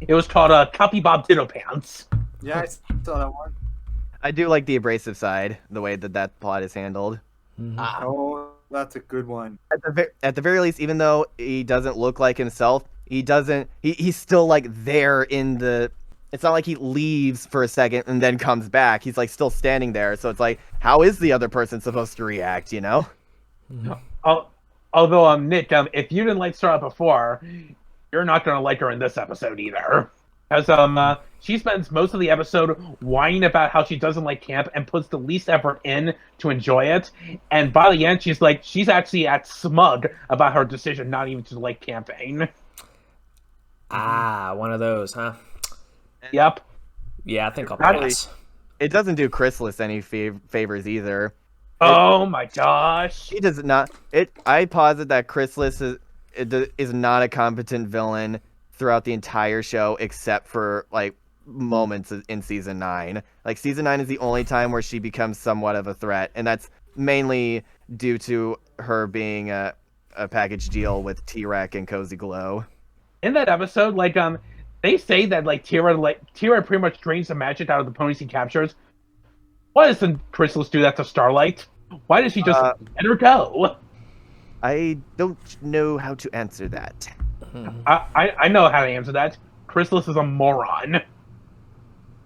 It was called Copy Bob Ditto Pants. Yeah, I saw that one. I do like the abrasive side, the way that plot is handled. Mm-hmm. Oh, that's a good one. At the very least, even though he doesn't look like himself, he's still like there in the, it's not like he leaves for a second and then comes back. He's like still standing there. So it's like, how is the other person supposed to react, you know? Although, Nick, if you didn't like Starlight before, you're not going to like her in this episode either. Because she spends most of the episode whining about how she doesn't like camp and puts the least effort in to enjoy it. And by the end, she's actually at smug about her decision not even to like camping. Ah, one of those, huh? Yep. Yeah, I think I'll pass. It doesn't do Chrysalis any favors either. Oh my gosh. He does not. I posit that Chrysalis is not a competent villain throughout the entire show, except for like moments in season 9. Like season 9 is the only time where she becomes somewhat of a threat, and that's mainly due to her being a package deal with T-Rex and Cozy Glow. In that episode, they say that Tira pretty much drains the magic out of the ponies he captures. Why doesn't Chrysalis do that to Starlight? Why does she just let her go? I don't know how to answer that. I know how to answer that. Chrysalis is a moron.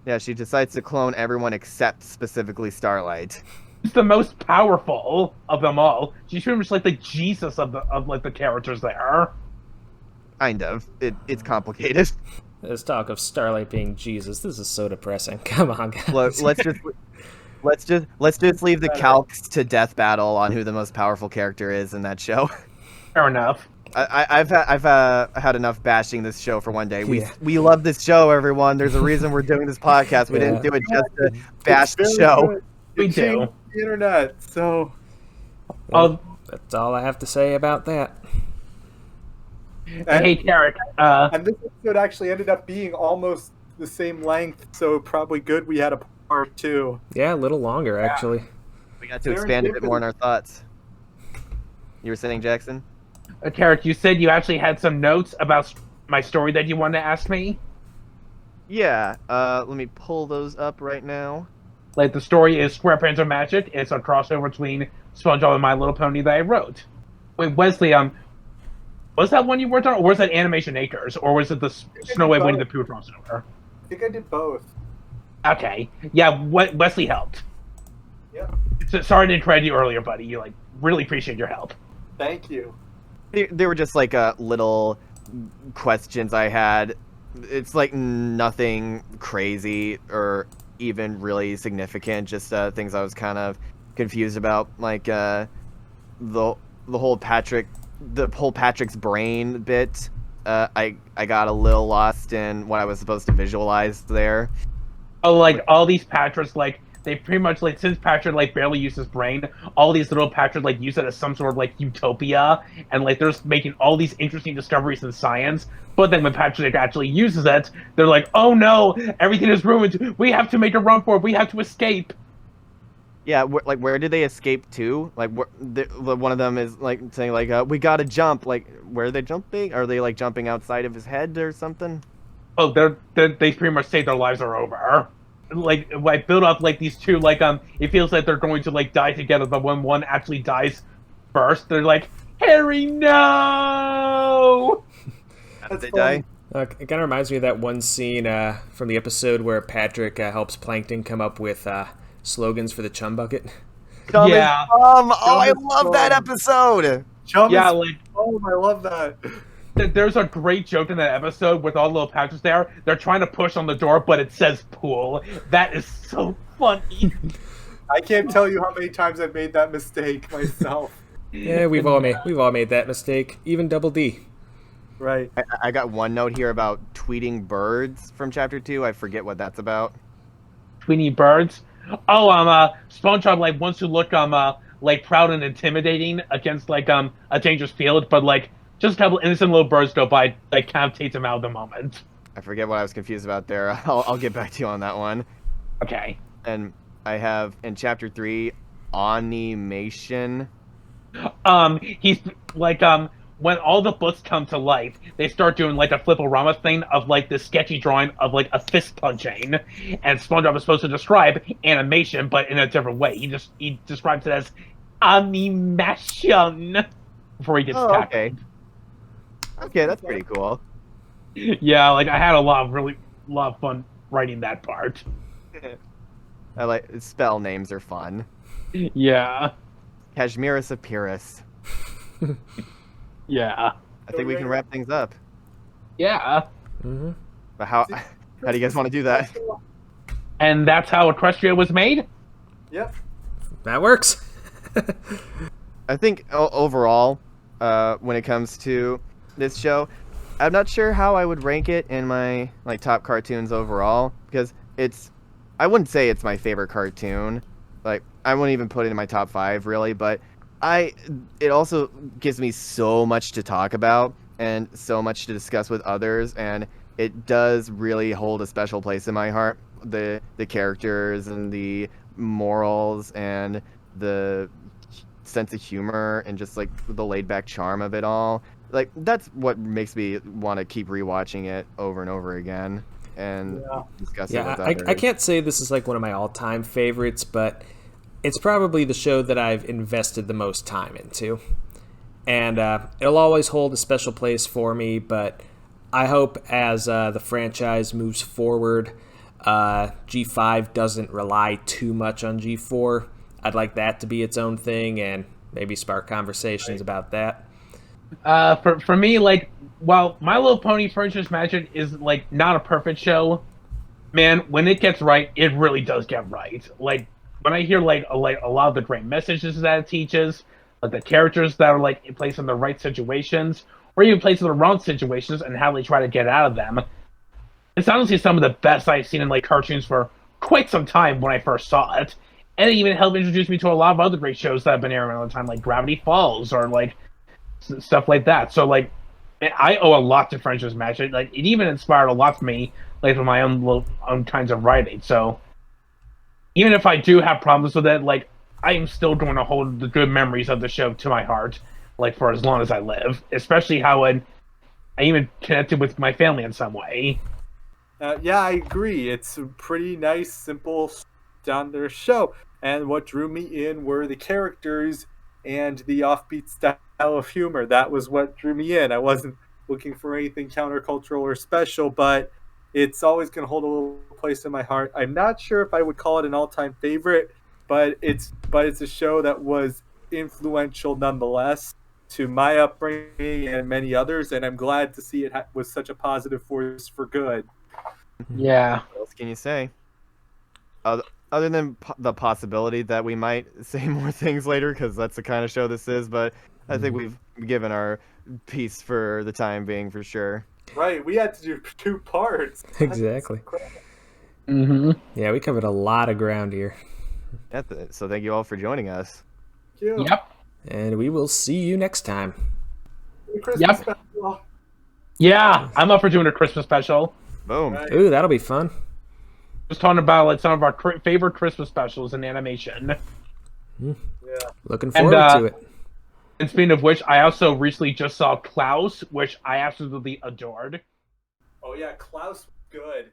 Yeah, she decides to clone everyone except specifically Starlight. She's the most powerful of them all. She's pretty much like the Jesus of the characters there. Kind of. It's complicated. This talk of Starlight being Jesus, this is so depressing. Come on, guys. Look, let's just leave the calcs to death battle on who the most powerful character is in that show. Fair enough. I've had enough bashing this show for one day. We love this show, everyone. There's a reason we're doing this podcast. We didn't do it just to bash the show. We do. The internet, so. Well, that's all I have to say about that. Hey, Carrick. And this episode actually ended up being almost the same length, so probably good we had a part 2. Yeah, a little longer, actually. We got to expand a bit more in our thoughts. You were saying, Jackson? Carrick, you said you actually had some notes about my story that you wanted to ask me? Yeah, let me pull those up right now. The story is SquarePants are Magic. It's a crossover between SpongeBob and My Little Pony that I wrote. Wait, Wesley, was that one you worked on, or was that Animation Acres, or was it the Snow White Winnie the Pooh crossover? I think I did both. Okay. Yeah, Wesley helped. Yeah. Sorry I didn't credit you earlier, buddy. You really appreciate your help. Thank you. They were just little questions I had. It's nothing crazy or even really significant. Just things I was kind of confused about, the whole Patrick's brain bit. I got a little lost in what I was supposed to visualize there. Oh, all these Patricks, they pretty much, since Patrick, barely used his brain, all these little Patricks, use it as some sort of, utopia, and, they're just making all these interesting discoveries in science, but then when Patrick actually uses it, they're like, oh no, everything is ruined, we have to make a run for it, we have to escape. Yeah, where did they escape to? One of them is, saying, we gotta jump, where are they jumping? Are they, jumping outside of his head or something? oh, they pretty much say their lives are over. Like build up like these two it feels like they're going to like die together, but when one actually dies first, they're like, Harry, no. How did they die? It kind of reminds me of that one scene from the episode where Patrick helps Plankton come up with slogans for the chum bucket. Come Yeah. Oh, I love that episode. Chum Yeah, is like I love that. there's a great joke in that episode with all the little Patricks there. They're trying to push on the door, but it says pool. That is so funny. I can't tell you how many times I've made that mistake myself. Yeah, we've all made that mistake. Even Double D. Right. I got one note here about tweeting birds from chapter 2. I forget what that's about. Tweeny birds. Oh, SpongeBob like wants to look like proud and intimidating against like a dangerous field, but like just a couple innocent little birds go by, like kind of takes him out of the moment. I forget what I was confused about there. I'll get back to you on that one. Okay. And I have in chapter 3 animation. He's like when all the books come to life, they start doing like a flip-o-rama thing of like this sketchy drawing of like a fist punching, and SpongeBob is supposed to describe animation, but in a different way. He describes it as animation before he gets tackled. Okay, that's pretty cool. Yeah, like I had a lot of fun writing that part. I like spell names are fun. Yeah. Kashmiris Apirus. Yeah. I think we can wrap things up. Yeah. Mm-hmm. But how do you guys want to do that? And that's how Equestria was made? Yep. That works. I think overall, when it comes to this show, I'm not sure how I would rank it in my like top cartoons overall, because I wouldn't say it's my favorite cartoon. Like I wouldn't even put it in my top 5 really, but it also gives me so much to talk about and so much to discuss with others, and it does really hold a special place in my heart. The characters and the morals and the sense of humor and just like the laid back charm of it all. Like that's what makes me want to keep rewatching it over and over again and discuss it with others. I can't say this is like one of my all-time favorites, but it's probably the show that I've invested the most time into. And it'll always hold a special place for me, but I hope as the franchise moves forward, G5 doesn't rely too much on G4. I'd like that to be its own thing and maybe spark conversations about that. For me, like, while My Little Pony Friendship Magic is like not a perfect show, man, when it gets right, it really does get right. Like when I hear like a lot of the great messages that it teaches, like the characters that are like placed in the right situations, or even placed in the wrong situations and how they try to get out of them. It's honestly some of the best I've seen in like cartoons for quite some time when I first saw it. And it even helped introduce me to a lot of other great shows that have been airing around the time, like Gravity Falls or like stuff like that. So like, I owe a lot to Friendship's Magic. Like it even inspired a lot for me, like for my own kinds of writing. So even if I do have problems with it, like I am still going to hold the good memories of the show to my heart, like for as long as I live. Especially how I even connected with my family in some way. Yeah, I agree. It's a pretty nice, simple, down there show. And what drew me in were the characters and the offbeat style of humor. That was what drew me in. I wasn't looking for anything countercultural or special, but it's always going to hold a little place in my heart. I'm not sure if I would call it an all-time favorite, but it's a show that was influential nonetheless to my upbringing and many others, and I'm glad to see it was such a positive force for good. Yeah. What else can you say? Other than the possibility that we might say more things later, because that's the kind of show this is, but I think we've given our piece for the time being, for sure. Right, we had to do 2 parts. Exactly. Mm-hmm. Yeah, we covered a lot of ground here. So thank you all for joining us. Thank you. Yep. And we will see you next time. Christmas Yep. special. Yeah, I'm up for doing a Christmas special. Boom. Right. Ooh, that'll be fun. Just talking about like some of our favorite Christmas specials in animation. Yeah. Looking forward to it. And speaking of which, I also recently just saw Klaus, which I absolutely adored. Oh yeah, Klaus was good.